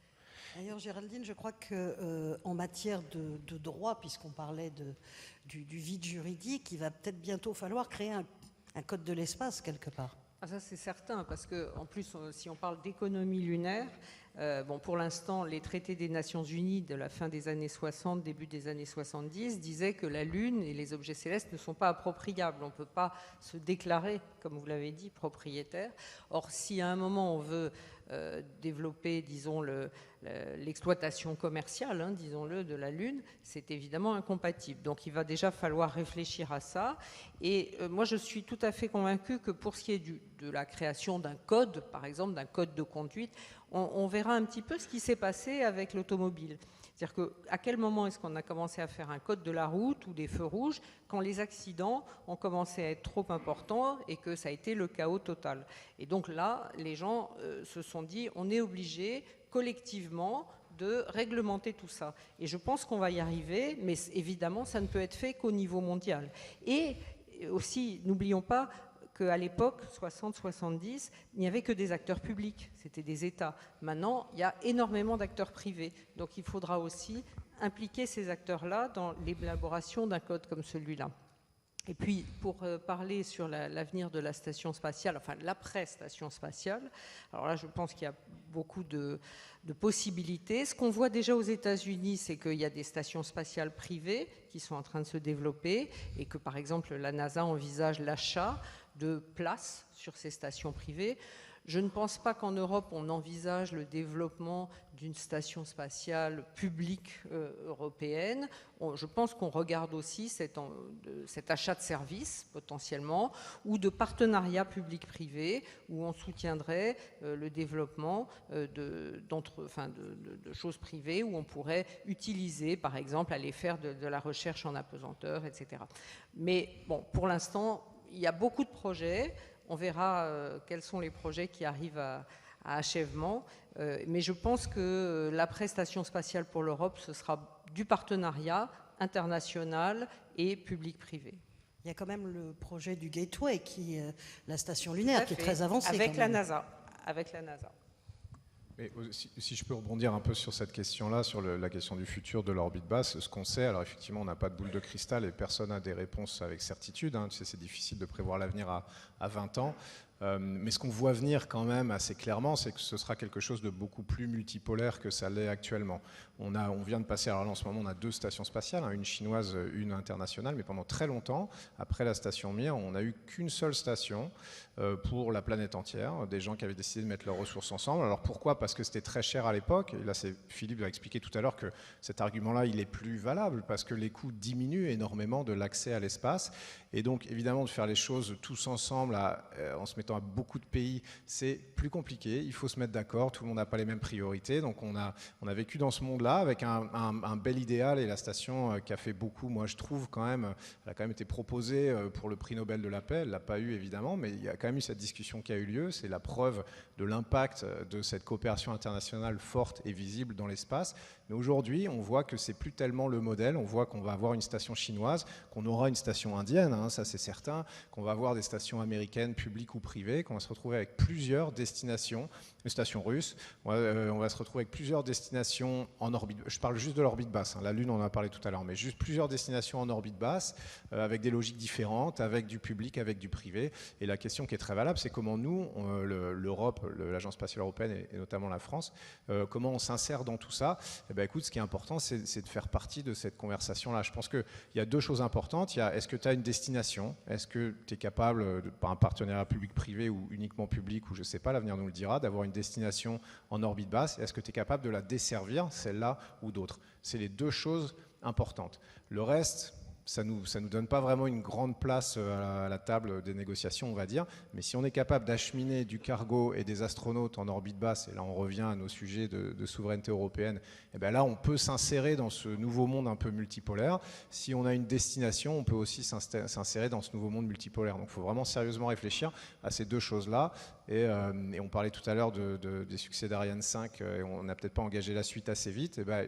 D'ailleurs, Géraldine, je crois qu'en matière de droit, puisqu'on parlait du vide juridique, il va peut-être bientôt falloir créer un code de l'espace quelque part. Ah, ça c'est certain, parce qu'en plus, si on parle d'économie lunaire, pour l'instant, les traités des Nations Unies de la fin des années 60, début des années 70, disaient que la Lune et les objets célestes ne sont pas appropriables. On ne peut pas se déclarer, comme vous l'avez dit, propriétaire. Or, si à un moment on veut développer, disons, l'exploitation commerciale, disons-le, de la Lune, c'est évidemment incompatible. Donc il va déjà falloir réfléchir à ça. Et moi, je suis tout à fait convaincue que pour ce qui est de la création d'un code, par exemple, d'un code de conduite, on verra un petit peu ce qui s'est passé avec l'automobile. C'est-à-dire qu'à quel moment est-ce qu'on a commencé à faire un code de la route ou des feux rouges quand les accidents ont commencé à être trop importants et que ça a été le chaos total. Et donc là, les gens se sont dit, on est obligé collectivement de réglementer tout ça. Et je pense qu'on va y arriver, mais évidemment, ça ne peut être fait qu'au niveau mondial. Et aussi, n'oublions pas qu'à l'époque, 60-70, il n'y avait que des acteurs publics, c'était des États. Maintenant, il y a énormément d'acteurs privés. Donc il faudra aussi impliquer ces acteurs-là dans l'élaboration d'un code comme celui-là. Et puis, pour parler sur l'avenir de la station spatiale, enfin l'après-station spatiale, alors là, je pense qu'il y a beaucoup de possibilités. Ce qu'on voit déjà aux États-Unis, c'est qu'il y a des stations spatiales privées qui sont en train de se développer et que, par exemple, la NASA envisage l'achat de places sur ces stations privées. Je ne pense pas qu'en Europe, on envisage le développement d'une station spatiale publique européenne. Je pense qu'on regarde aussi cet achat de services, potentiellement, ou de partenariats public-privé, où on soutiendrait le développement de choses privées, où on pourrait utiliser, par exemple, aller faire de la recherche en apesanteur, etc. Mais bon, pour l'instant, il y a beaucoup de projets. On verra quels sont les projets qui arrivent à achèvement. Mais je pense que l'après-station spatiale pour l'Europe, ce sera du partenariat international et public-privé. Il y a quand même le projet du Gateway, la station lunaire, qui est très avancée. Avec la NASA. Avec la NASA. Mais si je peux rebondir un peu sur cette question-là, sur la question du futur de l'orbite basse, ce qu'on sait, alors effectivement on n'a pas de boule de cristal et personne n'a des réponses avec certitude, tu sais, c'est difficile de prévoir l'avenir à 20 ans, mais ce qu'on voit venir quand même assez clairement, c'est que ce sera quelque chose de beaucoup plus multipolaire que ça l'est actuellement. On vient de passer, alors là en ce moment on a 2 stations spatiales, une chinoise, une internationale, mais pendant très longtemps, après la station Mir, on n'a eu qu'une seule station pour la planète entière, des gens qui avaient décidé de mettre leurs ressources ensemble. Alors pourquoi ? Parce que c'était très cher à l'époque, et là Philippe a expliqué tout à l'heure que cet argument-là il est plus valable, parce que les coûts diminuent énormément de l'accès à l'espace, et donc évidemment de faire les choses tous ensemble en se mettant à beaucoup de pays, c'est plus compliqué, il faut se mettre d'accord, tout le monde n'a pas les mêmes priorités, donc on a vécu dans ce monde-là avec un bel idéal, et la station qui a fait beaucoup, moi je trouve quand même, elle a quand même été proposée pour le prix Nobel de la paix, elle ne l'a pas eu évidemment, mais il y a quand même eu cette discussion qui a eu lieu, c'est la preuve de l'impact de cette coopération internationale forte et visible dans l'espace. Mais aujourd'hui, on voit que c'est plus tellement le modèle. On voit qu'on va avoir une station chinoise, qu'on aura une station indienne, hein, ça c'est certain, qu'on va avoir des stations américaines, publiques ou privées, qu'on va se retrouver avec plusieurs destinations, une station russe, on va se retrouver avec plusieurs destinations en orbite. Je parle juste de l'orbite basse, hein, la Lune on en a parlé tout à l'heure, mais juste plusieurs destinations en orbite basse, avec des logiques différentes, avec du public, avec du privé. Et la question qui est très valable, c'est comment nous, l'Europe, l'Agence spatiale européenne et notamment la France, comment on s'insère dans tout ça. Eh ben, écoute, ce qui est important, c'est de faire partie de cette conversation-là. Je pense qu'il y a deux choses importantes. Il y a, est-ce que tu as une destination? Est-ce que tu es capable, par un partenariat public-privé ou uniquement public, ou je ne sais pas, l'avenir nous le dira, d'avoir une destination en orbite basse? Est-ce que tu es capable de la desservir, celle-là ou d'autres? C'est les deux choses importantes. Le reste, ça nous donne pas vraiment une grande place à la table des négociations, on va dire. Mais si on est capable d'acheminer du cargo et des astronautes en orbite basse, et là on revient à nos sujets de souveraineté européenne, et bien là on peut s'insérer dans ce nouveau monde un peu multipolaire. Si on a une destination, on peut aussi s'insérer dans ce nouveau monde multipolaire. Donc il faut vraiment sérieusement réfléchir à ces deux choses-là. Et on parlait tout à l'heure des succès d'Ariane 5, et on n'a peut-être pas engagé la suite assez vite. Et ben,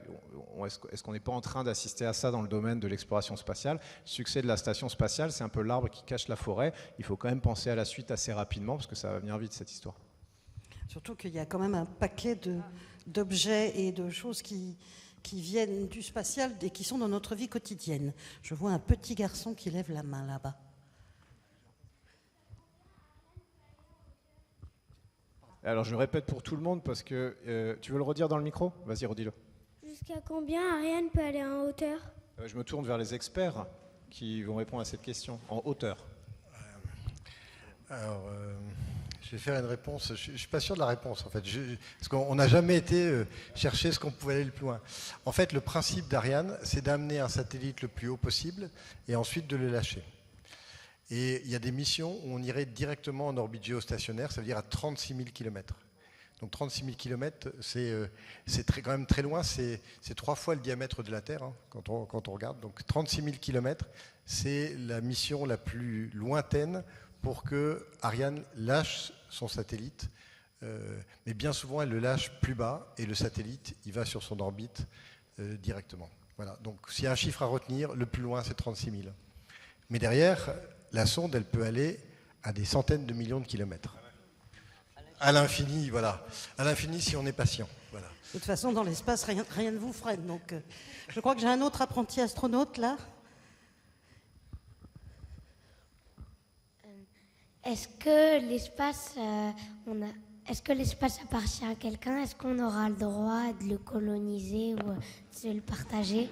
est-ce qu'on n'est pas en train d'assister à ça dans le domaine de l'exploration spatiale? Le succès de la station spatiale, c'est un peu l'arbre qui cache la forêt. Il faut quand même penser à la suite assez rapidement, parce que ça va venir vite, cette histoire. Surtout qu'il y a quand même un paquet d'objets et de choses qui viennent du spatial et qui sont dans notre vie quotidienne. Je vois un petit garçon qui lève la main là-bas. Alors je répète pour tout le monde parce que tu veux le redire dans le micro? Vas-y, redis-le. Jusqu'à combien Ariane peut aller en hauteur? Je me tourne vers les experts qui vont répondre à cette question. En hauteur. Alors, je vais faire une réponse. Je ne suis pas sûr de la réponse en fait. Parce qu'on n'a jamais été chercher ce qu'on pouvait aller le plus loin. En fait, le principe d'Ariane, c'est d'amener un satellite le plus haut possible et ensuite de le lâcher. Et il y a des missions où on irait directement en orbite géostationnaire, ça veut dire à 36 000 km. Donc 36 000 km, c'est quand même très loin, c'est 3 fois le diamètre de la Terre, hein, quand on regarde. Donc 36 000 km, c'est la mission la plus lointaine pour que Ariane lâche son satellite. Mais bien souvent, elle le lâche plus bas et le satellite, il va sur son orbite directement. Voilà. Donc s'il y a un chiffre à retenir, le plus loin, c'est 36 000. Mais derrière, la sonde, elle peut aller à des centaines de millions de kilomètres. À l'infini, voilà. À l'infini si on est patient. Voilà. De toute façon, dans l'espace, rien ne vous freine. Donc, je crois que j'ai un autre apprenti astronaute là. Est-ce que l'espace, est-ce que l'espace appartient à quelqu'un? Est-ce qu'on aura le droit de le coloniser ou de le partager?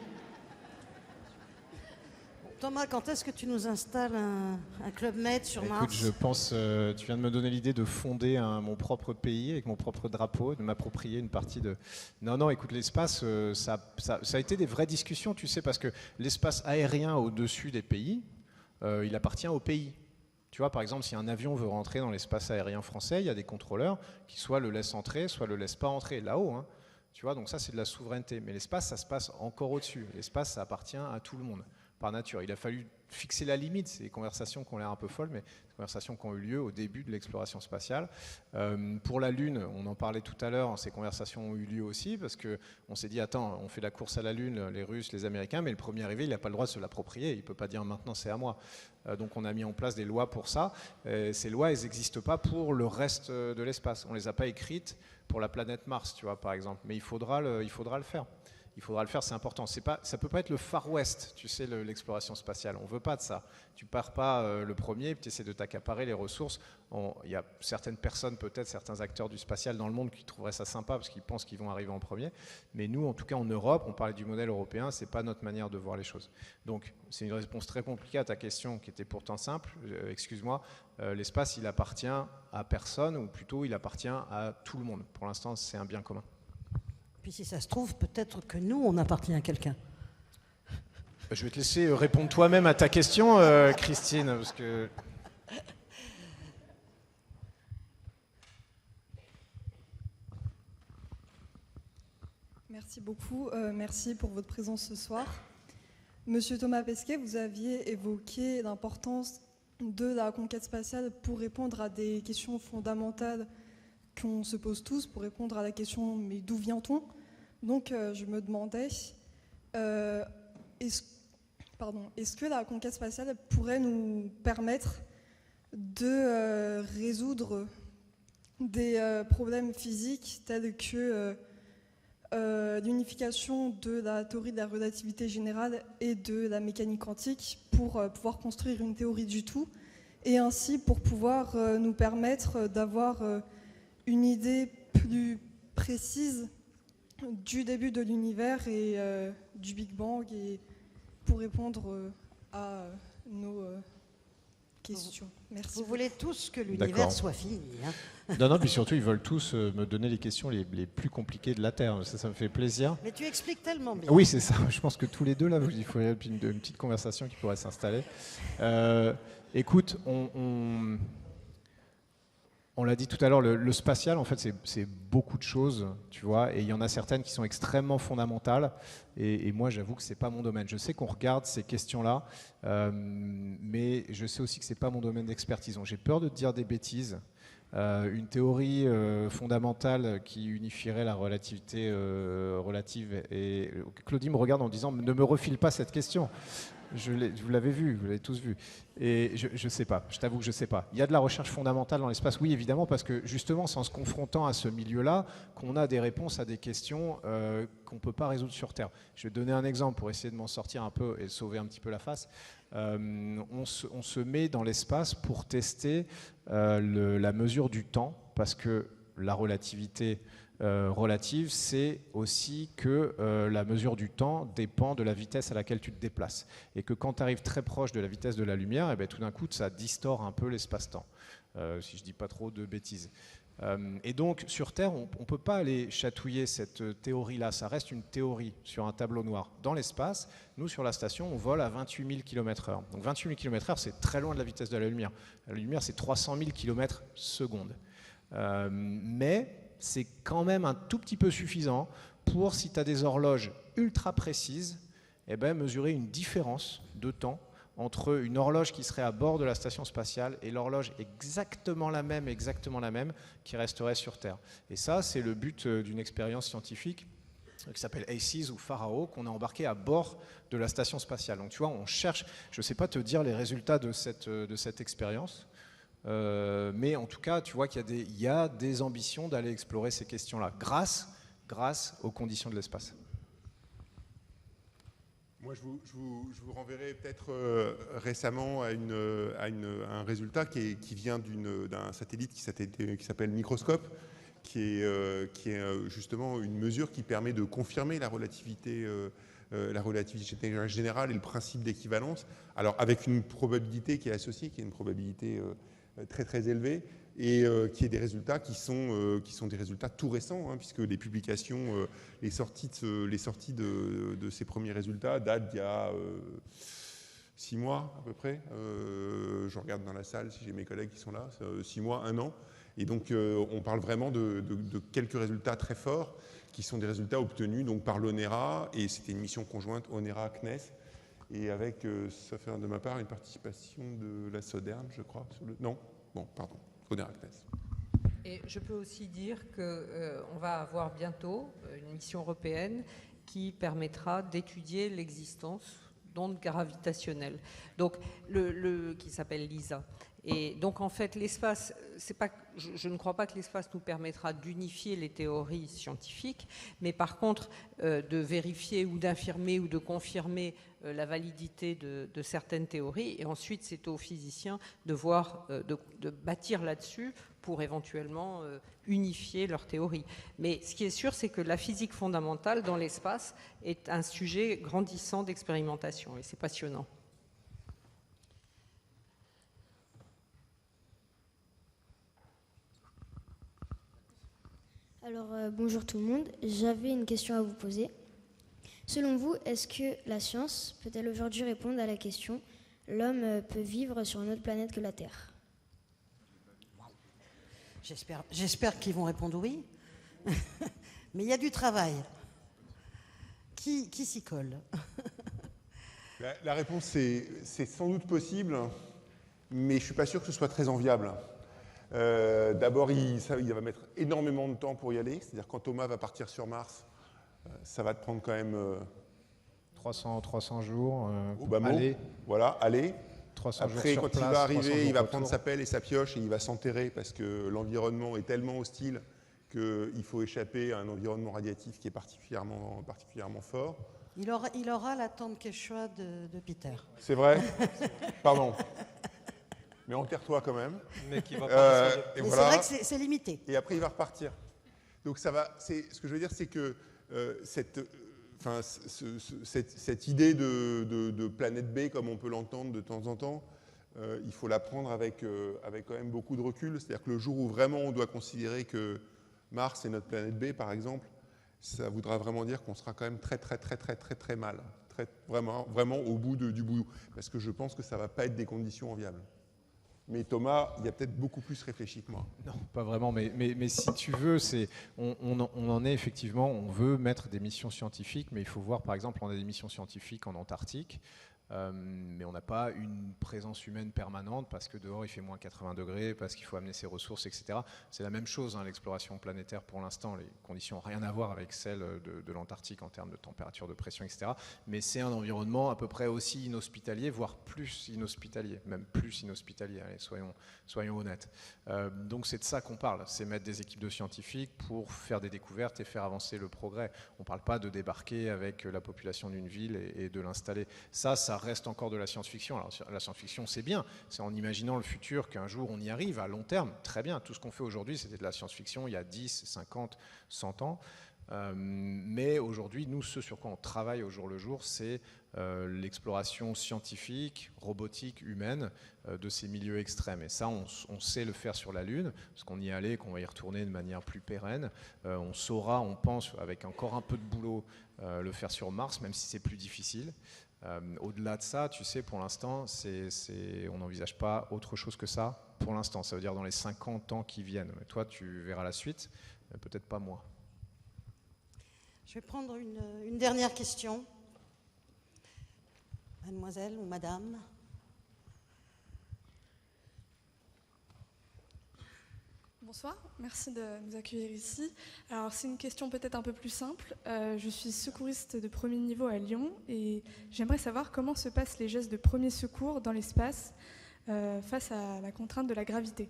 Thomas, quand est-ce que tu nous installes un Club Med sur Mars? Écoute, je pense, tu viens de me donner l'idée de fonder mon propre pays avec mon propre drapeau, de m'approprier une partie de... Non, écoute, l'espace, ça a été des vraies discussions, tu sais, parce que l'espace aérien au-dessus des pays, il appartient aux pays. Tu vois, par exemple, si un avion veut rentrer dans l'espace aérien français, il y a des contrôleurs qui soit le laissent entrer, soit le laissent pas entrer, là-haut. Hein. Tu vois, donc ça, c'est de la souveraineté. Mais l'espace, ça se passe encore au-dessus. L'espace, ça appartient à tout le monde. Par nature. Il a fallu fixer la limite. C'est des conversations qui ont l'air un peu folles, mais des conversations qui ont eu lieu au début de l'exploration spatiale. Pour la Lune, on en parlait tout à l'heure, ces conversations ont eu lieu aussi, parce qu'on s'est dit, attends, on fait la course à la Lune, les Russes, les Américains, mais le premier arrivé, il n'a pas le droit de se l'approprier, il ne peut pas dire maintenant c'est à moi. Donc on a mis en place des lois pour ça. Ces lois, elles n'existent pas pour le reste de l'espace. On ne les a pas écrites pour la planète Mars, tu vois, par exemple, mais il faudra le faire. Il faudra le faire, c'est important. Ça ne peut pas être le Far West, tu sais, l'exploration spatiale. On ne veut pas de ça. Tu ne pars pas le premier et tu essaies de t'accaparer les ressources. Il y a certaines personnes, peut-être certains acteurs du spatial dans le monde qui trouveraient ça sympa parce qu'ils pensent qu'ils vont arriver en premier. Mais nous, en tout cas en Europe, on parlait du modèle européen, ce n'est pas notre manière de voir les choses. Donc c'est une réponse très compliquée à ta question qui était pourtant simple. Excuse-moi, l'espace, il appartient à personne, ou plutôt il appartient à tout le monde. Pour l'instant, c'est un bien commun. Puis si ça se trouve, peut-être que nous, on appartient à quelqu'un. Je vais te laisser répondre toi-même à ta question, Christine, parce que... Merci beaucoup. Merci pour votre présence ce soir. Monsieur Thomas Pesquet, vous aviez évoqué l'importance de la conquête spatiale pour répondre à des questions fondamentales qu'on se pose tous, pour répondre à la question « mais d'où vient-on » Donc je me demandais, est-ce que la conquête spatiale pourrait nous permettre de résoudre des problèmes physiques tels que l'unification de la théorie de la relativité générale et de la mécanique quantique pour pouvoir construire une théorie du tout, et ainsi pour pouvoir nous permettre d'avoir une idée plus précise du début de l'univers et du Big Bang, et pour répondre à nos questions. Merci. Vous voulez tous que l'univers soit fini, hein? Non, puis surtout, ils veulent tous me donner les questions les plus compliquées de la Terre. Ça me fait plaisir. Mais tu expliques tellement bien. Oui, c'est ça. Je pense que tous les deux, là, il faudrait une petite conversation qui pourrait s'installer. Écoute, on l'a dit tout à l'heure, le spatial, en fait, c'est beaucoup de choses, tu vois, et il y en a certaines qui sont extrêmement fondamentales, et moi, j'avoue que c'est pas mon domaine. Je sais qu'on regarde ces questions-là, mais je sais aussi que c'est pas mon domaine d'expertise. Donc, j'ai peur de te dire des bêtises. Une théorie fondamentale qui unifierait la relativité relative, et Claudie me regarde en disant « Ne me refile pas cette question ». Vous l'avez vu, vous l'avez tous vu. Et je ne sais pas, je t'avoue que je ne sais pas. Il y a de la recherche fondamentale dans l'espace, oui évidemment, parce que justement c'est en se confrontant à ce milieu-là qu'on a des réponses à des questions qu'on ne peut pas résoudre sur Terre. Je vais te donner un exemple pour essayer de m'en sortir un peu et sauver un petit peu la face. On se met dans l'espace pour tester la mesure du temps, parce que la relativité relative, c'est aussi que la mesure du temps dépend de la vitesse à laquelle tu te déplaces. Et que quand tu arrives très proche de la vitesse de la lumière, et bien, tout d'un coup, ça distord un peu l'espace-temps, si je ne dis pas trop de bêtises. Et donc, sur Terre, on ne peut pas aller chatouiller cette théorie-là. Ça reste une théorie sur un tableau noir. Dans l'espace, nous, sur la station, on vole à 28 000 km/h. Donc 28 000 km/h, c'est très loin de la vitesse de la lumière. La lumière, c'est 300 000 km/s. Mais c'est quand même un tout petit peu suffisant pour, si tu as des horloges ultra précises, eh ben, mesurer une différence de temps entre une horloge qui serait à bord de la station spatiale et l'horloge exactement la même qui resterait sur Terre. Et ça, c'est le but d'une expérience scientifique qui s'appelle ACES ou Pharao, qu'on a embarqué à bord de la station spatiale. Donc tu vois, on cherche, je ne sais pas te dire les résultats de cette expérience, mais en tout cas, tu vois qu'il y a des ambitions d'aller explorer ces questions-là, grâce aux conditions de l'espace. Moi, je vous renverrai peut-être récemment à un résultat qui vient d'un satellite qui s'appelle Microscope, qui est justement une mesure qui permet de confirmer la relativité générale et le principe d'équivalence, alors avec une probabilité qui est associée, qui est une probabilité très très élevée, et qui est des résultats qui sont des résultats tout récents, hein, puisque les publications, les sorties de ces premiers résultats datent d'il y a 6 mois à peu près. Je regarde dans la salle si j'ai mes collègues qui sont là, 6 mois, 1 an. Et donc on parle vraiment de quelques résultats très forts, qui sont des résultats obtenus donc, par l'ONERA, et c'était une mission conjointe ONERA-CNES, et avec, sauf erreur de ma part, une participation de la SODERN, je crois. Non, bon, pardon. Et je peux aussi dire qu'on va avoir bientôt une mission européenne qui permettra d'étudier l'existence d'ondes gravitationnelles, donc qui s'appelle LISA. Et donc en fait l'espace, je ne crois pas que l'espace nous permettra d'unifier les théories scientifiques, mais par contre de vérifier ou d'infirmer ou de confirmer la validité de certaines théories, et ensuite c'est aux physiciens de voir, de bâtir là-dessus pour éventuellement unifier leurs théories. Mais ce qui est sûr, c'est que la physique fondamentale dans l'espace est un sujet grandissant d'expérimentation, et c'est passionnant. Alors, bonjour tout le monde. J'avais une question à vous poser. Selon vous, est-ce que la science peut-elle aujourd'hui répondre à la question « L'homme peut vivre sur une autre planète que la Terre ?» J'espère qu'ils vont répondre oui. Mais il y a du travail. Qui s'y colle? La réponse, c'est sans doute possible, mais je ne suis pas sûr que ce soit très enviable. D'abord, il va mettre énormément de temps pour y aller. C'est-à-dire quand Thomas va partir sur Mars, Ça va te prendre quand même 300 jours. au bas mot. Aller. Voilà, aller. 300 Après, jours quand sur il place, va 300 arriver, il jours va retour. prendre sa pelle et sa pioche et il va s'enterrer parce que l'environnement est tellement hostile qu'il faut échapper à un environnement radiatif qui est particulièrement fort. Il aura la tante Quechua de Peter. C'est vrai. Pardon. Mais enterre-toi quand même. Mais qui va pas Mais voilà. C'est vrai que c'est limité. Et après, il va repartir. Donc ça va. Ce que je veux dire, c'est que cette idée de planète B, comme on peut l'entendre de temps en temps, il faut la prendre avec quand même beaucoup de recul. C'est-à-dire que le jour où vraiment on doit considérer que Mars est notre planète B, par exemple, ça voudra vraiment dire qu'on sera quand même très mal. Vraiment au bout du bout. Parce que je pense que ça ne va pas être des conditions enviables. Mais Thomas, il y a peut-être beaucoup plus réfléchi que moi. Non, pas vraiment, mais si tu veux, on en est effectivement, on veut mettre des missions scientifiques, mais il faut voir, par exemple, on a des missions scientifiques en Antarctique, mais on n'a pas une présence humaine permanente parce que dehors il fait moins 80 degrés, parce qu'il faut amener ses ressources, etc. C'est la même chose, hein, l'exploration planétaire pour l'instant, les conditions n'ont rien à voir avec celles de l'Antarctique en termes de température, de pression, etc. Mais c'est un environnement à peu près aussi inhospitalier, voire plus inhospitalier, même plus inhospitalier, allez, soyons honnêtes. Donc c'est de ça qu'on parle, c'est mettre des équipes de scientifiques pour faire des découvertes et faire avancer le progrès. On ne parle pas de débarquer avec la population d'une ville et de l'installer. Ça reste encore de la science-fiction. Alors la science-fiction, c'est bien, c'est en imaginant le futur qu'un jour on y arrive à long terme, très bien. Tout ce qu'on fait aujourd'hui, c'était de la science-fiction il y a 10, 50, 100 ans. Mais aujourd'hui, nous, ce sur quoi on travaille au jour le jour, c'est l'exploration scientifique, robotique, humaine de ces milieux extrêmes. Et ça, on sait le faire sur la Lune, parce qu'on y est allé, qu'on va y retourner de manière plus pérenne. On saura, on pense, avec encore un peu de boulot, le faire sur Mars, même si c'est plus difficile. Au-delà de ça, tu sais, pour l'instant, on n'envisage pas autre chose que ça. Pour l'instant, ça veut dire dans les 50 ans qui viennent. Mais toi, tu verras la suite, peut-être pas moi. Je vais prendre une dernière question. Mademoiselle ou madame? Bonsoir, merci de nous accueillir ici. Alors c'est une question peut-être un peu plus simple. Je suis secouriste de premier niveau à Lyon et j'aimerais savoir comment se passent les gestes de premier secours dans l'espace face à la contrainte de la gravité.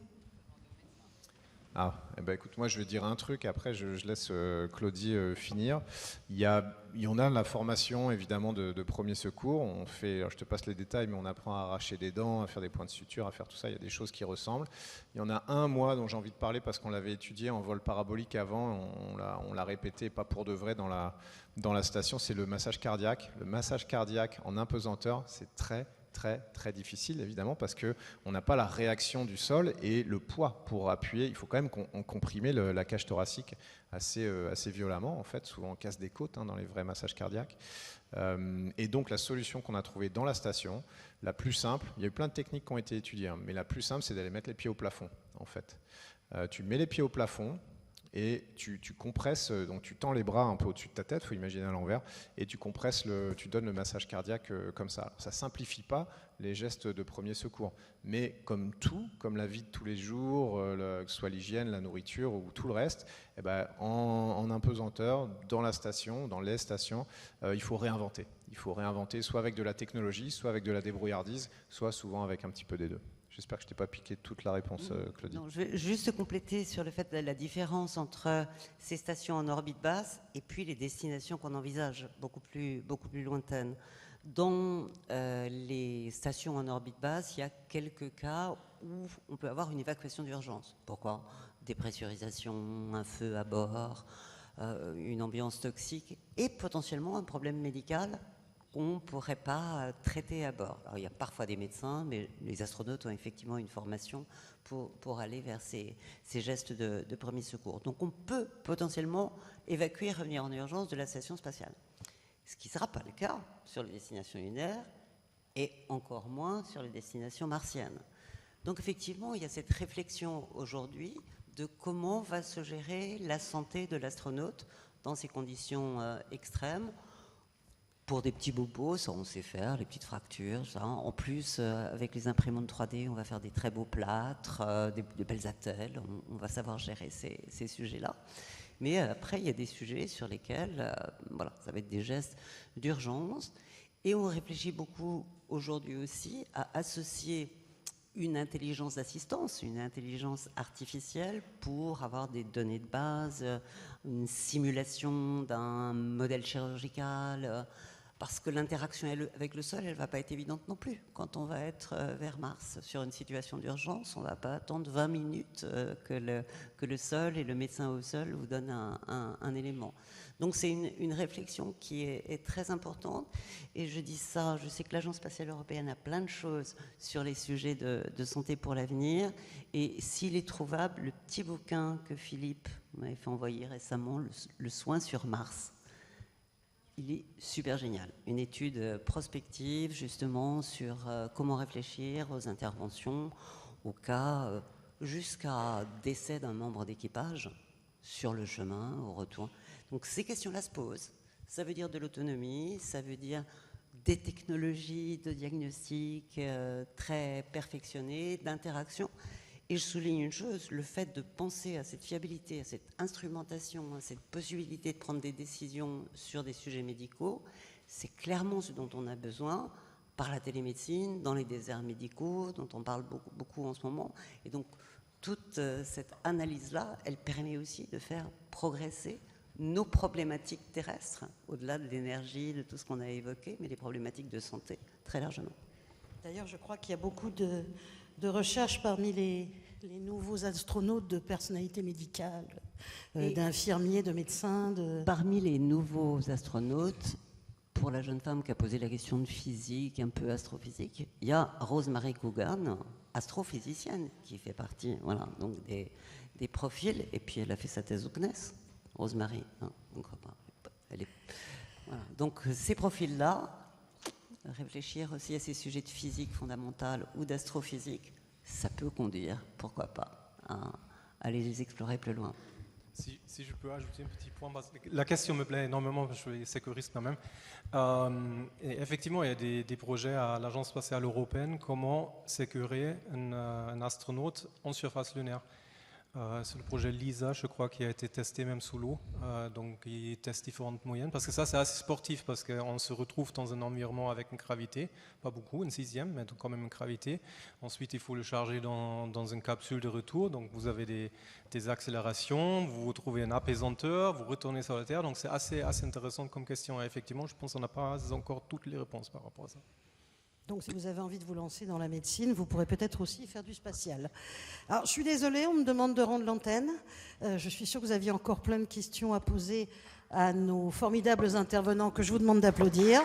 Ah, eh ben écoute, moi je vais dire un truc, après je laisse Claudie finir. Il y en a la formation évidemment de premier secours. On fait, alors je te passe les détails, mais on apprend à arracher des dents, à faire des points de suture, à faire tout ça. Il y a des choses qui ressemblent. Il y en a un, moi, dont j'ai envie de parler parce qu'on l'avait étudié en vol parabolique avant. On l'a répété, pas pour de vrai, dans la station. C'est le massage cardiaque. Le massage cardiaque en impesanteur, c'est très difficile évidemment parce qu'on n'a pas la réaction du sol et le poids pour appuyer. Il faut quand même comprimer la cage thoracique assez violemment en fait. Souvent on casse des côtes dans les vrais massages cardiaques. Et donc la solution qu'on a trouvée dans la station, la plus simple, il y a eu plein de techniques qui ont été étudiées, mais la plus simple c'est d'aller mettre les pieds au plafond en fait. Tu mets les pieds au plafond et tu compresses, donc tu tends les bras un peu au-dessus de ta tête, il faut imaginer à l'envers, et tu compresses, tu donnes le massage cardiaque comme ça. Alors, ça ne simplifie pas les gestes de premier secours, mais comme tout, comme la vie de tous les jours, que ce soit l'hygiène, la nourriture ou tout le reste, eh ben, en impesanteur, dans la station, dans les stations, il faut réinventer. Il faut réinventer soit avec de la technologie, soit avec de la débrouillardise, soit souvent avec un petit peu des deux. J'espère que je ne t'ai pas piqué toute la réponse, Claudie. Non, je vais juste compléter sur le fait de la différence entre ces stations en orbite basse et puis les destinations qu'on envisage, beaucoup plus lointaines. Dans les stations en orbite basse, il y a quelques cas où on peut avoir une évacuation d'urgence. Pourquoi? Dépressurisation, un feu à bord, une ambiance toxique et potentiellement un problème médical qu'on ne pourrait pas traiter à bord. Alors, il y a parfois des médecins, mais les astronautes ont effectivement une formation pour aller vers ces gestes de premier secours. Donc on peut potentiellement évacuer, revenir en urgence de la station spatiale. Ce qui ne sera pas le cas sur les destinations lunaires et encore moins sur les destinations martiennes. Donc effectivement, il y a cette réflexion aujourd'hui de comment va se gérer la santé de l'astronaute dans ces conditions extrêmes. Pour des petits bobos, ça on sait faire, les petites fractures. Ça. En plus, avec les imprimantes 3D, on va faire des très beaux plâtres, des belles attelles. On va savoir gérer ces sujets-là. Mais après, il y a des sujets sur lesquels, voilà, ça va être des gestes d'urgence. Et on réfléchit beaucoup aujourd'hui aussi à associer une intelligence d'assistance, une intelligence artificielle pour avoir des données de base, une simulation d'un modèle chirurgical, parce que l'interaction avec le sol, elle ne va pas être évidente non plus. Quand on va être vers Mars sur une situation d'urgence, on ne va pas attendre 20 minutes que le sol et le médecin au sol vous donnent un élément. Donc c'est une réflexion qui est très importante. Et je dis ça, je sais que l'Agence spatiale européenne a plein de choses sur les sujets de santé pour l'avenir. Et s'il est trouvable, le petit bouquin que Philippe m'avait fait envoyer récemment, le soin sur Mars, il est super génial. Une étude prospective justement sur comment réfléchir aux interventions, au cas jusqu'à décès d'un membre d'équipage sur le chemin, au retour. Donc ces questions-là se posent. Ça veut dire de l'autonomie, ça veut dire des technologies de diagnostic très perfectionnées, d'interaction. Et je souligne une chose, le fait de penser à cette fiabilité, à cette instrumentation, à cette possibilité de prendre des décisions sur des sujets médicaux, c'est clairement ce dont on a besoin par la télémédecine, dans les déserts médicaux, dont on parle beaucoup en ce moment. Et donc, toute cette analyse-là, elle permet aussi de faire progresser nos problématiques terrestres, au-delà de l'énergie, de tout ce qu'on a évoqué, mais les problématiques de santé, très largement. D'ailleurs, je crois qu'il y a beaucoup de recherches parmi les nouveaux astronautes de personnalités médicales, d'infirmiers, de médecins. Parmi les nouveaux astronautes, pour la jeune femme qui a posé la question de physique, un peu astrophysique, il y a Rosemary Coogan, astrophysicienne, qui fait partie donc des profils, et puis elle a fait sa thèse au CNES, Rosemary. Hein, donc ces profils-là, réfléchir aussi à ces sujets de physique fondamentale ou d'astrophysique, ça peut conduire, pourquoi pas, à aller les explorer plus loin. Si je peux ajouter un petit point, parce que la question me plaît énormément, parce que je suis sécuriste quand même. Et effectivement, il y a des projets à l'Agence spatiale européenne, comment sécuriser un astronaute en surface lunaire. C'est le projet LISA, je crois, qui a été testé même sous l'eau. Donc, il teste différentes moyennes. Parce que ça, c'est assez sportif, parce qu'on se retrouve dans un environnement avec une gravité. Pas beaucoup, une 6e, mais quand même une gravité. Ensuite, il faut le charger dans une capsule de retour. Donc, vous avez des accélérations, vous retrouvez un apaisanteur, vous retournez sur la Terre. Donc, c'est assez intéressant comme question. Et effectivement, je pense qu'on n'a pas encore toutes les réponses par rapport à ça. Donc, si vous avez envie de vous lancer dans la médecine, vous pourrez peut-être aussi faire du spatial. Alors, je suis désolée, on me demande de rendre l'antenne. Je suis sûre que vous aviez encore plein de questions à poser à nos formidables intervenants que je vous demande d'applaudir.